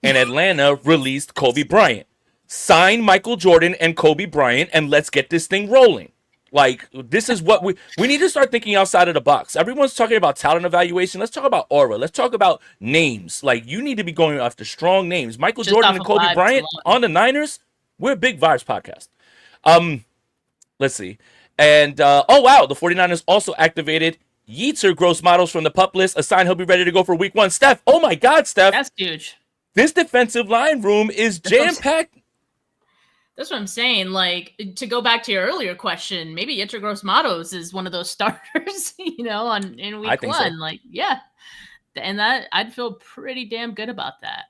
and Atlanta released Kobe Bryant. Sign Michael Jordan and Kobe Bryant, and let's get this thing rolling. Like, this is what we need to start thinking outside of the box. Everyone's talking about talent evaluation. Let's talk about aura. Let's talk about names. Like, you need to be going after strong names. Michael Jordan and Kobe Bryant on the Niners. We're a big vibes podcast. Let's see. And, oh, wow, the 49ers also activated Yeetzer gross models from the pup list. A sign he'll be ready to go for week 1. Steph, oh, my God, Steph. That's huge. This defensive line room is jam-packed. That's what I'm saying. Like, to go back to your earlier question, maybe Yetur Gross-Matos is one of those starters, in I week think one. so. Like, yeah. And that I'd feel pretty damn good about that.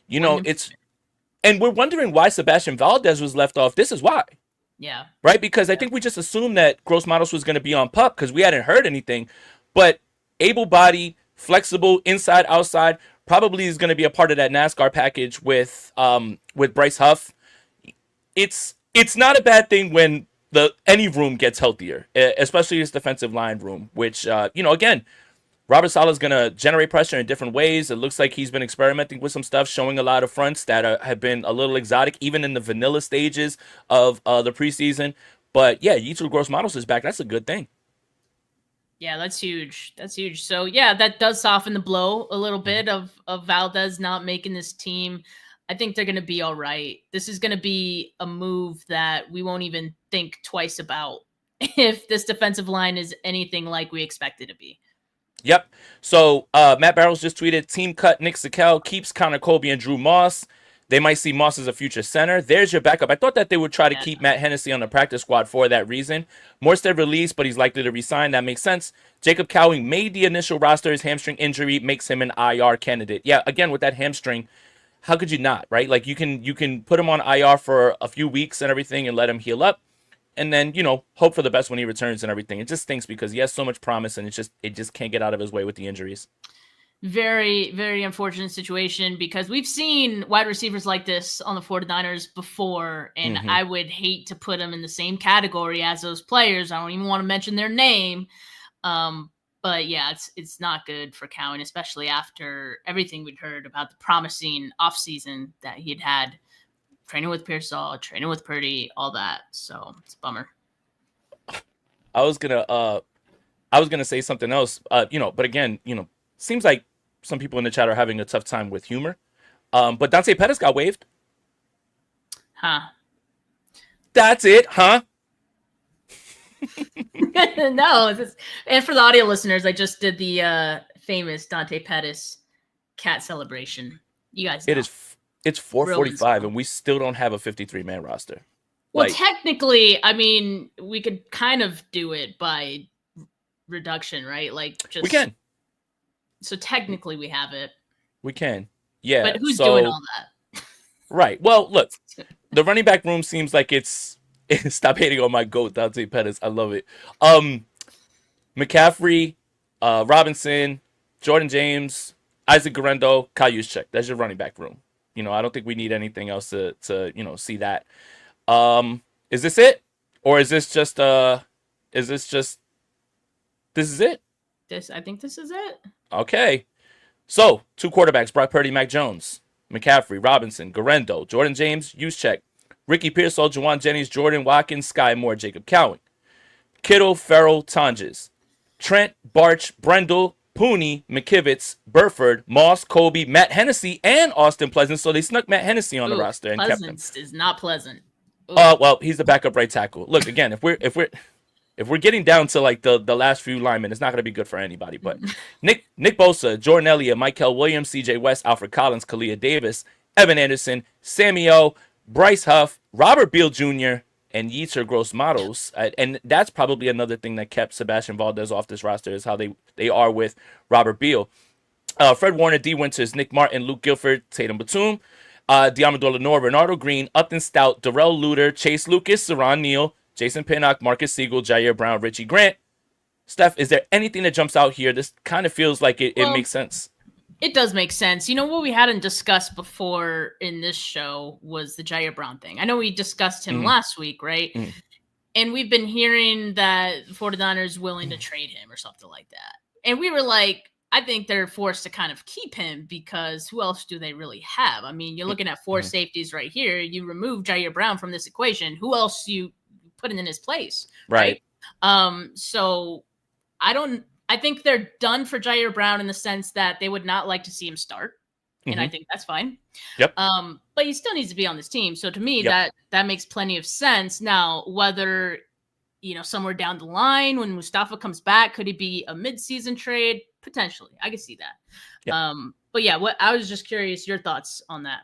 It's and we're wondering why Sebastian Valdez was left off. This is why. Yeah. Right? Because I think we just assumed that Gross Matos was going to be on PUP because we hadn't heard anything. But able-bodied, flexible, inside, outside, probably is going to be a part of that NASCAR package with Bryce Huff. It's not a bad thing when any room gets healthier, especially this defensive line room, which again, Robert Saleh is going to generate pressure in different ways. It looks like he's been experimenting with some stuff, showing a lot of fronts that have been a little exotic, even in the vanilla stages of the preseason. But yeah, Yetur Gross-Matos is back. That's a good thing. Yeah, that's huge. That's huge. So yeah, that does soften the blow a little bit of Valdez not making this team. I think they're going to be all right. This is going to be a move that we won't even think twice about if this defensive line is anything like we expect it to be. Yep. So Matt Barrows just tweeted, team cut Nick Sakel, keeps Connor Colby and Drew Moss. They might see Moss as a future center. There's your backup. I thought that they would try to keep Matt Hennessy on the practice squad for that reason. Morstead released, but he's likely to resign. That makes sense. Jacob Cowing made the initial roster. His hamstring injury makes him an IR candidate. Yeah, again, with that hamstring, how could you not, right? Like you can put him on IR for a few weeks and everything and let him heal up. And then, hope for the best when he returns and everything. It just stinks because he has so much promise and it just can't get out of his way with the injuries. Very, very unfortunate situation because we've seen wide receivers like this on the 49ers before, and I would hate to put them in the same category as those players. I don't even want to mention their name. But yeah, it's not good for Cowan, especially after everything we'd heard about the promising offseason that he'd had. Training with Pearsall, training with Purdy, all that. So it's a bummer. I was gonna say something else, but again, seems like some people in the chat are having a tough time with humor. But Dante Pettis got waived. Huh. That's it, huh? No, and for the audio listeners, I just did the famous Dante Pettis cat celebration. You guys know. It's 4:45 and we still don't have a 53-man roster. Well, technically, I mean, we could kind of do it by reduction, right? Like we can. So technically, we have it. We can. Yeah. But who's doing all that? Right. Well, look, the running back room seems like it's stop hating on my GOAT, Dante Pettis. I love it. McCaffrey, Robinson, Jordan James, Isaac Guerrero, Kyle Juszczyk. That's your running back room. I don't think we need anything else to see that. Is this it? Or is this just this is it? I think this is it. Okay. So, 2 quarterbacks, Brock Purdy, Mac Jones, McCaffrey, Robinson, Guerrero, Jordan James, Juszczyk, Ricky Pearsall, Juwan Jennings, Jordan Watkins, Sky Moore, Jacob Cowing, Kittle, Farrell, Tonjes, Trent, Barch, Brendel, Pooney, McKivitz, Burford, Moss, Colby, Matt Hennessy, and Austin Pleasant. So they snuck Matt Hennessy on the roster and kept him. Is not pleasant. Well, he's the backup right tackle. Look, again, if we're getting down to like the last few linemen, it's not going to be good for anybody. But Nick Bosa, Jordan Elliott, Michael Williams, C.J. West, Alfred Collins, Kalia Davis, Evan Anderson, Sammy O, Bryce Huff, Robert Beal Jr., and Yetur Gross-Matos. And that's probably another thing that kept Sebastian Valdez off this roster is how they are with Robert Beal. Fred Warner, D. Winters, Nick Martin, Luke Guilford, Tatum Batum, Diamador Lenore, Bernardo Green, Upton Stout, Darrell Luter, Chase Lucas, Saron Neal, Jason Pinnock, Marcus Siegel, Jair Brown, Richie Grant. Steph, is there anything that jumps out here? This kind of feels like it makes sense. It does make sense. What we hadn't discussed before in this show was the Jair Brown thing. I know we discussed him last week, right? And we've been hearing that 49ers willing to trade him or something like that. And we were like, I think they're forced to kind of keep him because who else do they really have? I mean, you're looking at 4 safeties right here. You remove Jair Brown from this equation. Who else you putting in his place? Right. So I think they're done for Jair Brown in the sense that they would not like to see him start. And I think that's fine. Yep. But he still needs to be on this team. So to me, that makes plenty of sense. Now, whether, somewhere down the line when Mustafa comes back, could he be a midseason trade? potentially, I could see that. Yeah. But yeah, what I was just curious your thoughts on that.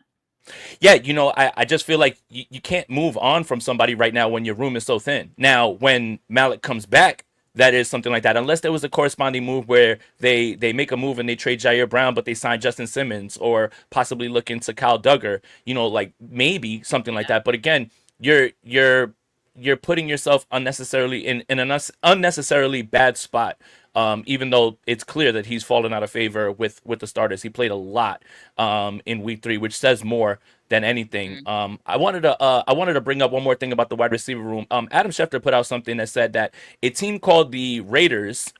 Yeah, I just feel like you can't move on from somebody right now when your room is so thin. Now, when Malik comes back, that is something like that. Unless there was a corresponding move where they make a move and they trade Jair Brown, but they sign Justin Simmons or possibly look into Kyle Duggar, like maybe something like Yeah. that. But again, you're putting yourself unnecessarily in an unnecessarily bad spot. Even though it's clear that he's fallen out of favor with the starters, he played a lot in week 3, which says more than anything. Mm. I wanted to bring up one more thing about the wide receiver room. Adam Schefter put out something that said that a team called the Raiders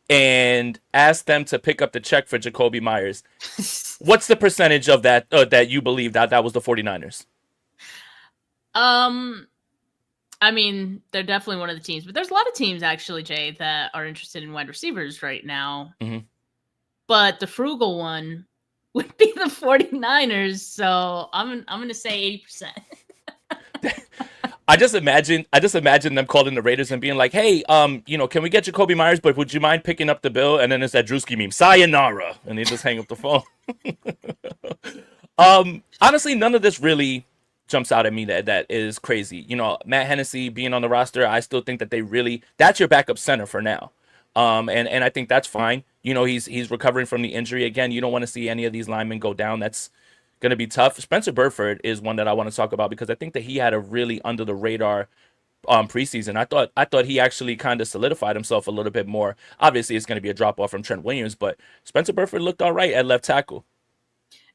and asked them to pick up the check for Jacoby Myers. What's the percentage of that that you believe that was the 49ers? Um, I mean, they're definitely one of the teams, but there's a lot of teams actually, Jay, that are interested in wide receivers right now. Mhm. But the frugal one would be the 49ers. So I'm going to say 80%. I just imagine them calling the Raiders and being like, "Hey, can we get Jacoby Myers? But would you mind picking up the bill?" And then it's that Drewski meme, "Sayonara," and they just hang up the phone. Honestly, none of this really jumps out at me that is crazy. Matt Hennessy being on the roster, I still think that that's your backup center for now. And I think that's fine. He's recovering from the injury again. You don't want to see any of these linemen go down. That's going to be tough. Spencer Burford is one that I want to talk about because I think that he had a really under the radar preseason. I thought he actually kind of solidified himself a little bit more. Obviously, it's going to be a drop off from Trent Williams, but Spencer Burford looked all right at left tackle.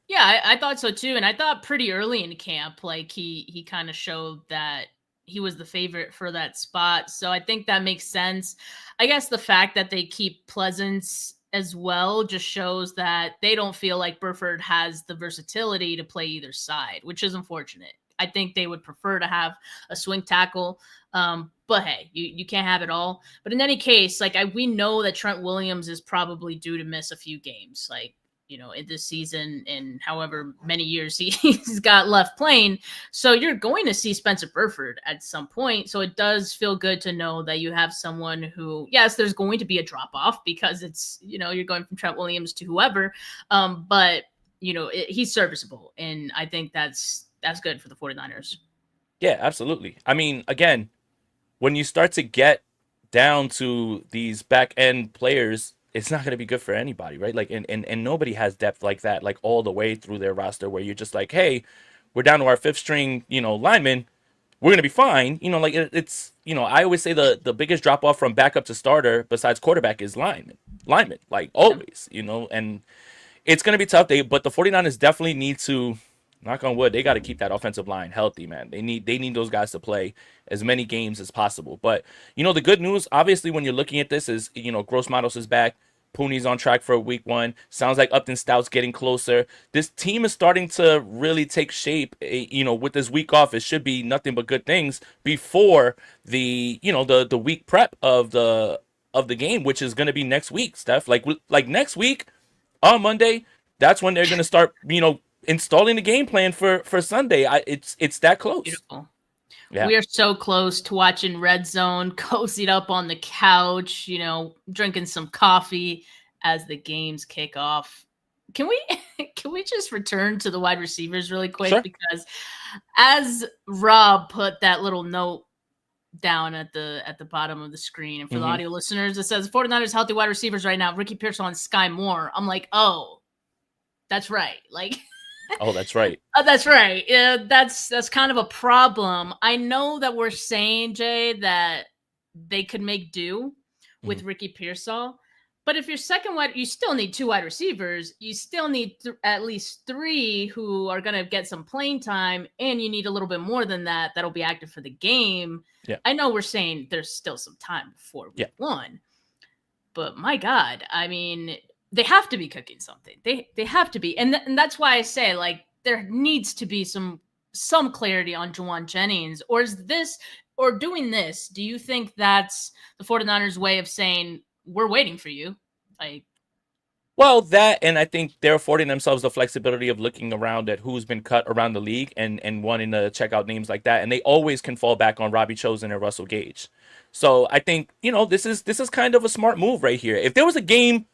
Yeah, I thought so too. And I thought pretty early in camp, like he kind of showed that he was the favorite for that spot. So I think that makes sense. I guess the fact that they keep Pleasance as well just shows that they don't feel like Burford has the versatility to play either side, which is unfortunate. I think they would prefer to have a swing tackle. But hey, you can't have it all. But in any case, like we know that Trent Williams is probably due to miss a few games. Like, in this season and however many years he's got left playing. So you're going to see Spencer Burford at some point. So it does feel good to know that you have someone who, yes, there's going to be a drop off because it's, you're going from Trent Williams to whoever. But, he's serviceable. And I think that's good for the 49ers. Yeah, absolutely. I mean, again, when you start to get down to these back end players, it's not going to be good for anybody, right? Like, and nobody has depth like that, like all the way through their roster where you're just like, hey, we're down to our fifth string, lineman. We're going to be fine. Like it's, I always say the biggest drop off from backup to starter besides quarterback is lineman, like always, and it's going to be tough. But the 49ers definitely need to, knock on wood, they got to keep that offensive line healthy, man. They need those guys to play as many games as possible. But the good news, obviously, when you're looking at this is Gross Matos is back. Pooney's on track for week 1. Sounds like Upton Stout's getting closer. This team is starting to really take shape. With this week off, it should be nothing but good things before the the week prep of the game, which is going to be next week, Steph. Like next week on Monday, that's when they're going to start installing the game plan for Sunday. It's that close. Beautiful. Yeah. We are so close to watching Red Zone, cozied up on the couch, drinking some coffee as the games kick off. Can we just return to the wide receivers really quick? Sure. Because as Rob put that little note down at the bottom of the screen, and for the audio listeners, it says 49ers healthy wide receivers right now, Ricky Pearsall and Sky Moore. I'm like, oh, that's right. Like, oh, that's right. Oh, that's right. Yeah, that's kind of a problem. I know that we're saying, Jay, that they could make do with Ricky Pearsall, but if you're second wide, you still need 2 wide receivers. You still need at least 3 who are going to get some playing time, and you need a little bit more than that that'll be active for the game. Yeah. I know we're saying there's still some time before week 1, but my God, I mean, they have to be cooking something. They have to be. And that's why I say, like, there needs to be some clarity on Juwan Jennings. Or is this, or doing this, do you think that's the 49ers way of saying, we're waiting for you? Well, that, and I think they're affording themselves the flexibility of looking around at who's been cut around the league and wanting to check out names like that. And they always can fall back on Robbie Chosen and Russell Gage. So I think, this is kind of a smart move right here. If there was a game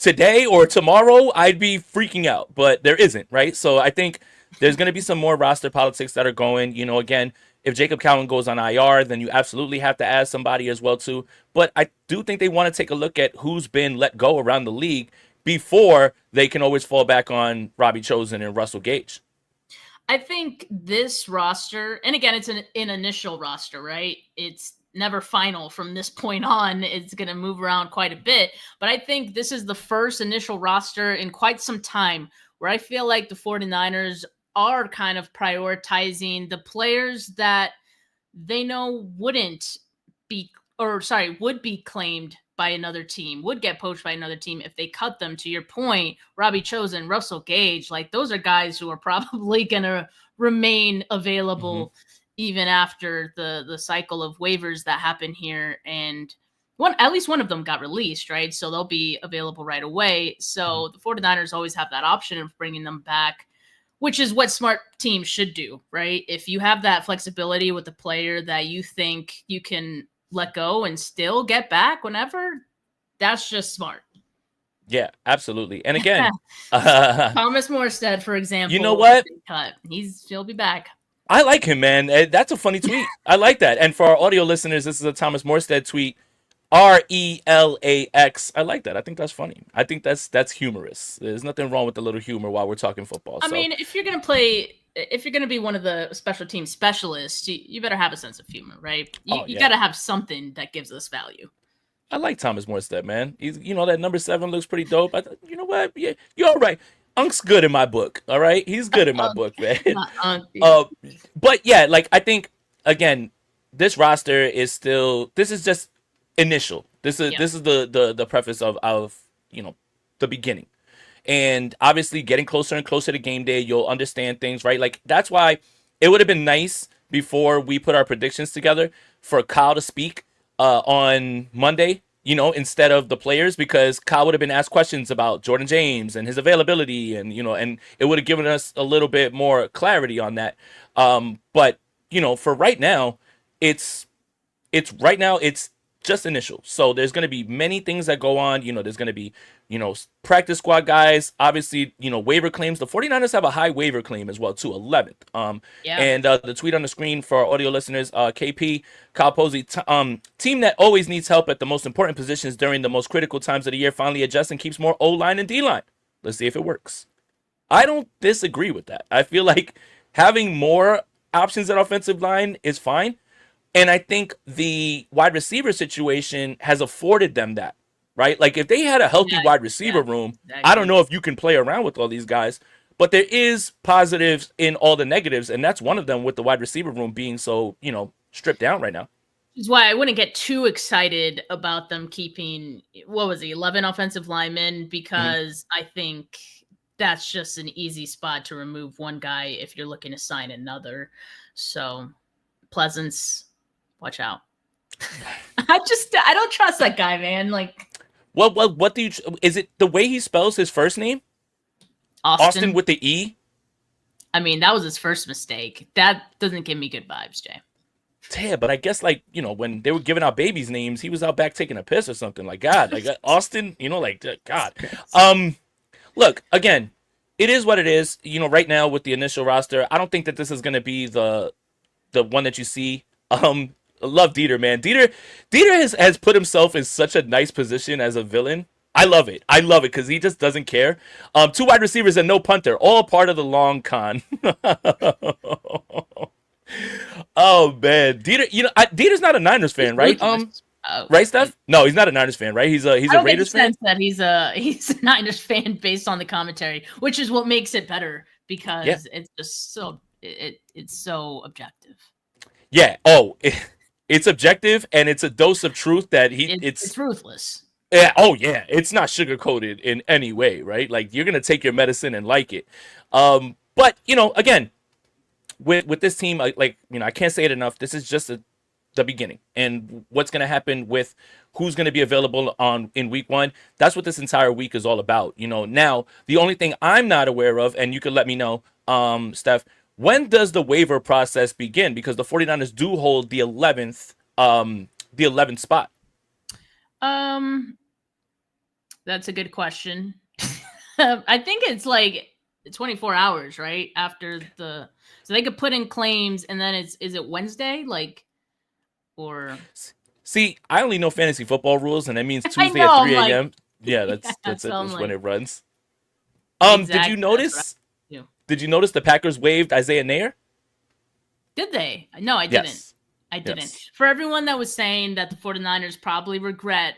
today or tomorrow, I'd be freaking out, but there isn't, right? So I think there's going to be some more roster politics that are going. Again, if Jacob Cowan goes on IR, then you absolutely have to add somebody as well too. But I do think they want to take a look at who's been let go around the league before they can always fall back on Robbie Chosen and Russell Gage. I think this roster, and again, it's an initial roster, right? It's never final from this point on. It's going to move around quite a bit. But I think this is the first initial roster in quite some time where I feel like the 49ers are kind of prioritizing the players that they know would be claimed by another team, would get poached by another team if they cut them. To your point, Robbie Chosen, Russell Gage, like those are guys who are probably going to remain available even after the cycle of waivers that happen here. And at least one of them got released, right? So they'll be available right away. So the 49ers always have that option of bringing them back, which is what smart teams should do, right? If you have that flexibility with the player that you think you can let go and still get back whenever, that's just smart. Yeah, absolutely. And again, Thomas Morstead, for example, you know what? He'll be back. I like him, man. That's a funny tweet. I like that. And for our audio listeners, this is a Thomas Morstead tweet. RELAX. I like that. I think that's funny. I think that's humorous. There's nothing wrong with a little humor while we're talking football. I mean, if you're gonna be one of the special team specialists, you better have a sense of humor, right? You got to have something that gives us value. I like Thomas Morstead, man. He's, that number 7 looks pretty dope. You know what? Yeah, you're all right. Unk's good in my book. All right, he's good in my book, man. But yeah, like I think again, this roster is still. This is just initial. This is the preface of the beginning. And obviously getting closer and closer to game day, you'll understand things, right? Like that's why it would have been nice before we put our predictions together for Kyle to speak on Monday, instead of the players, because Kyle would have been asked questions about Jordan James and his availability, and and it would have given us a little bit more clarity on that. But for right now, it's just initial. So there's going to be many things that go on. There's going to be, practice squad guys. Obviously, waiver claims. The 49ers have a high waiver claim as well, too, 11th. And the tweet on the screen for our audio listeners, KP, Kyle Posey, team that always needs help at the most important positions during the most critical times of the year finally adjusts and keeps more O-line and D-line. Let's see if it works. I don't disagree with that. I feel like having more options at offensive line is fine. And I think the wide receiver situation has afforded them that, right? Like if they had a healthy wide receiver room, I don't know if you can play around with all these guys, but there is positives in all the negatives. And that's one of them with the wide receiver room being so, stripped down right now. Which is why I wouldn't get too excited about them keeping, 11 offensive linemen, because I think that's just an easy spot to remove one guy if you're looking to sign another. So Pleasance, watch out. I don't trust that guy, man. Like, what do you? Is it the way he spells his first name? Austin with the E. I mean, that was his first mistake. That doesn't give me good vibes, Jay. Yeah, but I guess when they were giving out babies' names, he was out back taking a piss or something. Like God, like Austin, God. Look, again, it is what it is. Right now with the initial roster, I don't think that this is going to be the one that you see. Love Dieter, man. Dieter has put himself in such a nice position as a villain. I love it because he just doesn't care. 2 wide receivers and no punter, all part of the long con. Oh man, Dieter. Dieter's not a Niners fan, right? Right, Steph? No, he's not a Niners fan, right? He's a Raiders fan. That he's a Niners fan based on the commentary, which is what makes it better because it's just so it's so objective. Yeah. It's objective and it's a dose of truth that it's ruthless. Yeah. Oh yeah. It's not sugar coated in any way, right? Like you're gonna take your medicine and like it. But again, with this team, I can't say it enough. This is just the beginning, and what's gonna happen with who's gonna be available in week 1. That's what this entire week is all about. Now the only thing I'm not aware of, and you could let me know, Steph. When does the waiver process begin? Because the 49ers do hold the 11th spot. That's a good question. I think it's like 24 hours, right? After the so they could put in claims and then is it Wednesday? Like or See, I only know fantasy football rules, and that means I Tuesday know, at I'm 3 like a.m. Yeah, yeah, that's so it. I'm That's when like it runs. Did you exactly that's what notice? I do. Did you notice the Packers waived Isaiah Nair? Did they? No, I didn't. Yes. I didn't. Yes. For everyone that was saying that the 49ers probably regret,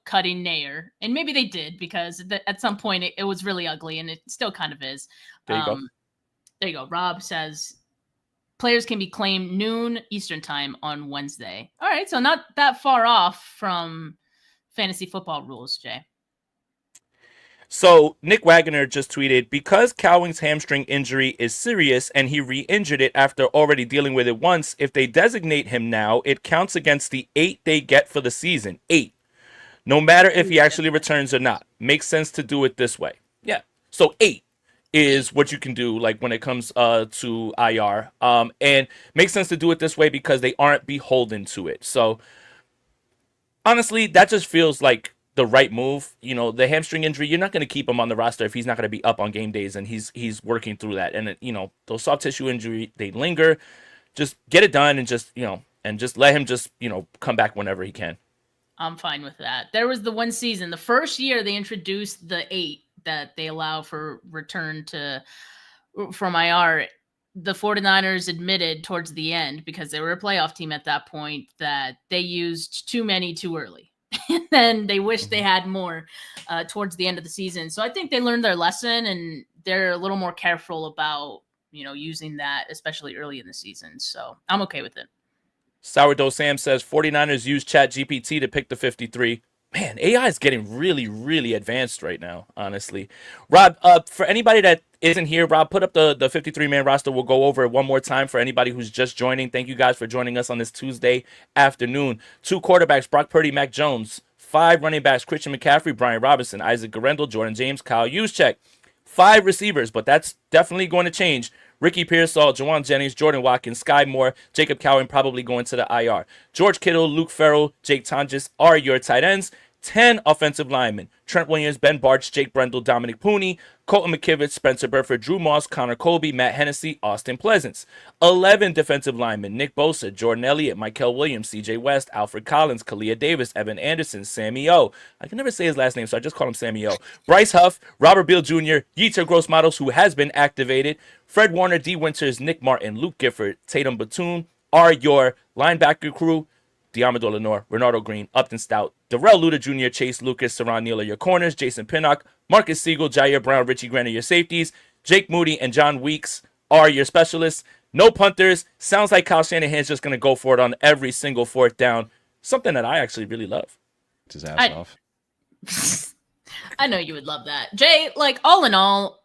cutting Nair, and maybe they did because at some point it was really ugly and it still kind of is. There you go. There you go. Rob says players can be claimed noon Eastern time on Wednesday. All right, so not that far off from fantasy football rules, Jay. So Nick Wagner just tweeted, because Cowing's hamstring injury is serious and he re-injured it after already dealing with it once, if they designate him now, it counts against the 8 they get for the season. 8. No matter if he actually returns or not. Makes sense to do it this way. Yeah. So 8 is what you can do like when it comes to IR. And makes sense to do it this way because they aren't beholden to it. So honestly, that just feels like the right move. The hamstring injury, you're not going to keep him on the roster if he's not going to be up on game days, and he's working through that. And those soft tissue injury, they linger. Just get it done and just let him just come back whenever he can. I'm fine with that. There was the one season, the first year they introduced the 8 that they allow for return from IR. The 49ers admitted towards the end, because they were a playoff team at that point, that they used too many too early. And then they wished they had more towards the end of the season. So I think they learned their lesson and they're a little more careful about, using that, especially early in the season. So I'm okay with it. Sourdough Sam says 49ers use Chat GPT to pick the 53. Man, AI is getting really, really advanced right now, honestly. Rob, for anybody that isn't here, Rob, put up the 53-man roster. We'll go over it one more time for anybody who's just joining. Thank you guys for joining us on this Tuesday afternoon. 2 quarterbacks, Brock Purdy, Mac Jones. 5 running backs, Christian McCaffrey, Brian Robinson, Isaac Garendel, Jordan James, Kyle Juszczyk. 5 receivers, but that's definitely going to change. Ricky Pearsall, Jawan Jennings, Jordan Watkins, Sky Moore, Jacob Cowing probably going to the IR. George Kittle, Luke Farrell, Jake Tonjes are your tight ends. 10 offensive linemen. Trent Williams, Ben Barch, Jake Brendel, Dominic Pooney, Colton McKivitz, Spencer Burford, Drew Moss, Connor Colby, Matt Hennessy, Austin Pleasance. 11 defensive linemen. Nick Bosa, Jordan Elliott, Michael Williams, CJ West, Alfred Collins, Kalia Davis, Evan Anderson, Sammy O. I can never say his last name, so I just call him Sammy O. Bryce Huff, Robert Beal Jr., Yetur Gross-Matos, who has been activated, Fred Warner, D. Winters, Nick Martin, Luke Gifford, Tatum Batoon are your linebacker crew. Diamador Lenore, Renardo Green, Upton Stout, Darrell Luda Jr., Chase Lucas, Saron Neal are your corners, Jason Pinnock, Marcus Siegel, Jair Brown, Richie Grant are your safeties, Jake Moody and John Weeks are your specialists. No punters. Sounds like Kyle Shanahan's just going to go for it on every single 4th down. Something that I actually really love. His ass off. I know you would love that. Jay, like, all in all,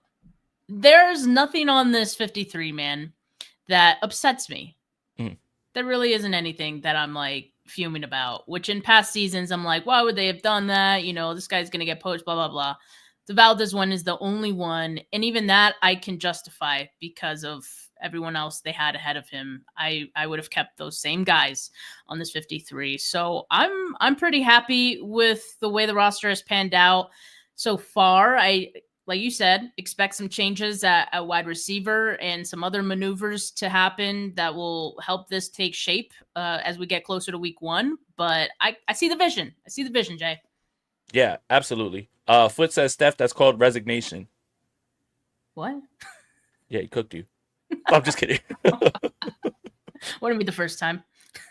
there's nothing on this 53, man, that upsets me. There really isn't anything that I'm like fuming about, which in past seasons, I'm like, why would they have done that? This guy's going to get poached, blah, blah, blah. The Valdez one is the only one. And even that I can justify because of everyone else they had ahead of him. I would have kept those same guys on this 53. So I'm pretty happy with the way the roster has panned out so far. Like you said, expect some changes at wide receiver and some other maneuvers to happen that will help this take shape as we get closer to week 1. But I see the vision. I see the vision, Jay. Yeah, absolutely. Foot says, Steph, that's called resignation. What? Yeah, he cooked you. I'm just kidding. Wouldn't be the first time.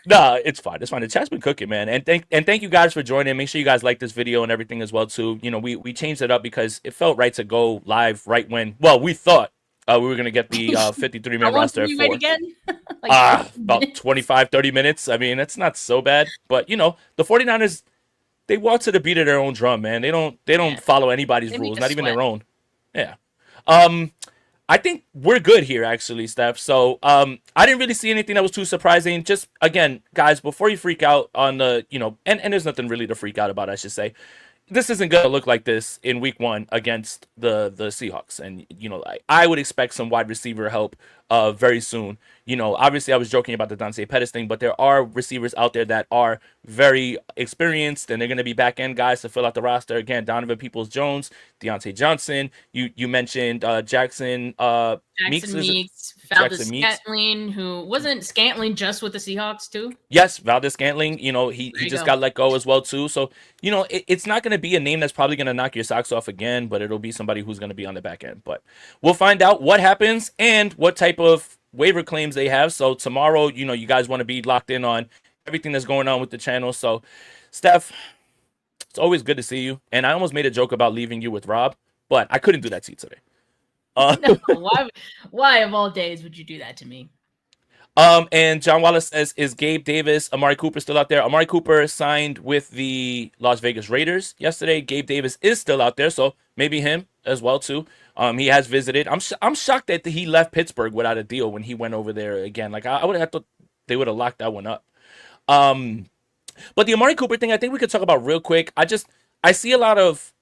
Nah, it's fine. It's fine. The chat's been cooking, man. And thank you guys for joining. Make sure you guys like this video and everything as well too. We changed it up because it felt right to go live right when we thought we were gonna get the 53-man roster at 4. Again? About 25-30 minutes. I mean, it's not so bad, but the 49ers, they walk to the beat of their own drum, man. They don't follow anybody's rules, not even their own. Yeah. I think we're good here, actually, Steph. So I didn't really see anything that was too surprising. Just, again, guys, before you freak out on the, and there's nothing really to freak out about, I should say. This isn't going to look like this in week 1 against the Seahawks. And, I would expect some wide receiver help very soon. Obviously I was joking about the Dante Pettis thing, but there are receivers out there that are very experienced, and they're going to be back end guys to fill out the roster. Again, Donovan Peoples-Jones, Deontay Johnson. You mentioned Jackson Meeks. Jackson Is it Meeks, Valdez Jackson Meeks? Scantling, who wasn't Scantling just with the Seahawks too? Yes, Valdez Scantling. He There you just go. got let go as well too. So it's not going to be a name that's probably going to knock your socks off again, but it'll be somebody who's going to be on the back end. But we'll find out what happens and what type of waiver claims they have. So tomorrow, you guys want to be locked in on everything that's going on with the channel. So, Steph, it's always good to see you. And I almost made a joke about leaving you with Rob, but I couldn't do that to you today. No, why of all days would you do that to me? And John Wallace says, is Gabe Davis, Amari Cooper still out there? Amari Cooper signed with the Las Vegas Raiders yesterday. Gabe Davis is still out there, so maybe him as well too. He has visited. I'm shocked that he left Pittsburgh without a deal when he went over there again. Like I would have thought they would have locked that one up. But the Amari Cooper thing, I think we could talk about real quick. I see a lot of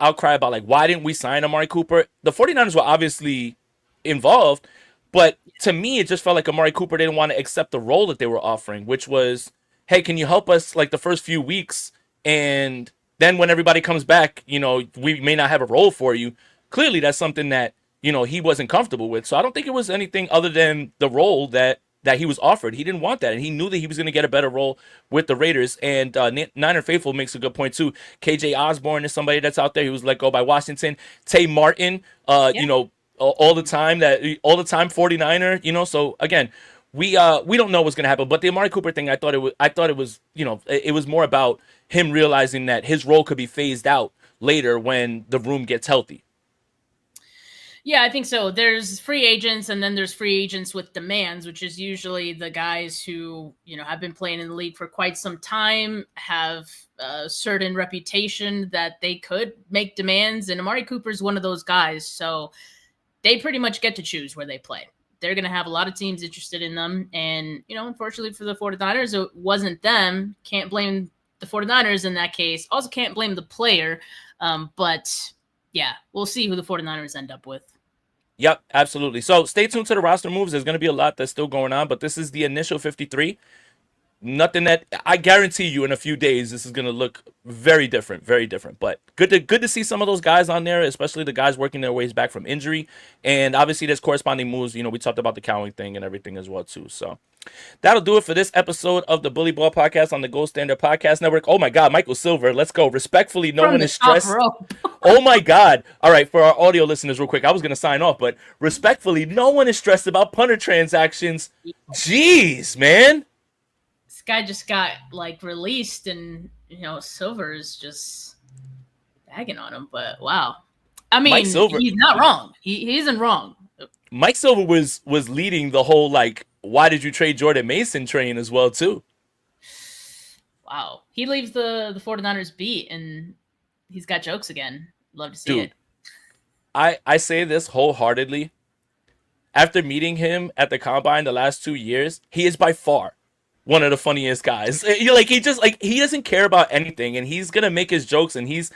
outcry about like why didn't we sign Amari Cooper? The 49ers were obviously involved. But to me, it just felt like Amari Cooper didn't want to accept the role that they were offering, which was, hey, can you help us like the first few weeks? And then when everybody comes back, we may not have a role for you. Clearly, that's something that, he wasn't comfortable with. So I don't think it was anything other than the role that he was offered. He didn't want that. And he knew that he was going to get a better role with the Raiders. And Niner Faithful makes a good point, too. KJ Osborne is somebody that's out there. He was let go by Washington. Tay Martin, Yeah. all the time 49er, so again, we don't know what's going to happen, but the Amari Cooper thing, I thought it was it was more about him realizing that his role could be phased out later when the room gets healthy. Yeah, I think so. There's free agents, and then there's free agents with demands, which is usually the guys who, have been playing in the league for quite some time, have a certain reputation that they could make demands, and Amari Cooper's one of those guys, so they pretty much get to choose where they play. They're going to have a lot of teams interested in them. And, unfortunately for the 49ers, it wasn't them. Can't blame the 49ers in that case. Also can't blame the player. But, yeah, we'll see who the 49ers end up with. Yep, absolutely. So stay tuned to the roster moves. There's going to be a lot that's still going on, but this is the initial 53. Nothing that I guarantee you in a few days this is going to look very different, very different. But good to see some of those guys on there, especially the guys working their ways back from injury. And obviously there's corresponding moves. We talked about the Cowing thing and everything as well too. So that'll do it for this episode of the Bully Ball Podcast on the Gold Standard Podcast Network. Oh my God, Michael Silver, let's go. Respectfully, no one is stressed. Oh my God. All right, for our audio listeners real quick, I was going to sign off, but respectfully, no one is stressed about punter transactions. Jeez, man. Guy just got released, and Silver is just bagging on him. But wow, I mean, he's not wrong. He isn't wrong. Mike Silver was leading the whole why did you trade Jordan Mason train as well too. Wow, he leaves the 49ers beat, and he's got jokes again. Love to see it. I say this wholeheartedly. After meeting him at the combine the last 2 years, he is by far one of the funniest guys. He doesn't care about anything, and he's gonna make his jokes, and he's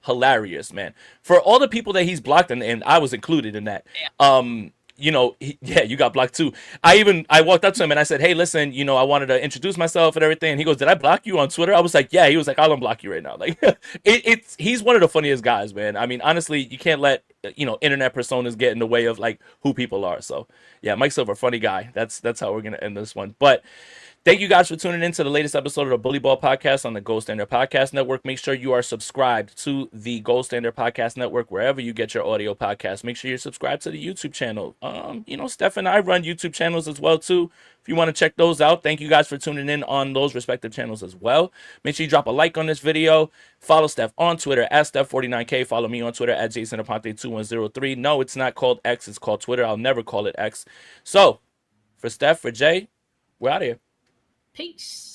hilarious, man. For all the people that he's blocked, and I was included in that. Yeah. You got blocked too. I walked up to him and I said, hey, listen, I wanted to introduce myself and everything. And he goes, did I block you on Twitter? I was like, yeah. He was like, I'll unblock you right now. He's one of the funniest guys, man. I mean, honestly, you can't let internet personas get in the way of who people are. So yeah, Mike Silver, funny guy. That's how we're gonna end this one. But thank you guys for tuning in to the latest episode of the Bully Ball Podcast on the Gold Standard Podcast Network. Make sure you are subscribed to the Gold Standard Podcast Network wherever you get your audio podcasts. Make sure you're subscribed to the YouTube channel. Steph and I run YouTube channels as well too. If you want to check those out, thank you guys for tuning in on those respective channels as well. Make sure you drop a like on this video. Follow Steph on Twitter at Steph49K. Follow me on Twitter at JasonAponte2103. No, it's not called X. It's called Twitter. I'll never call it X. So, for Steph, for Jay, we're out of here. Peace.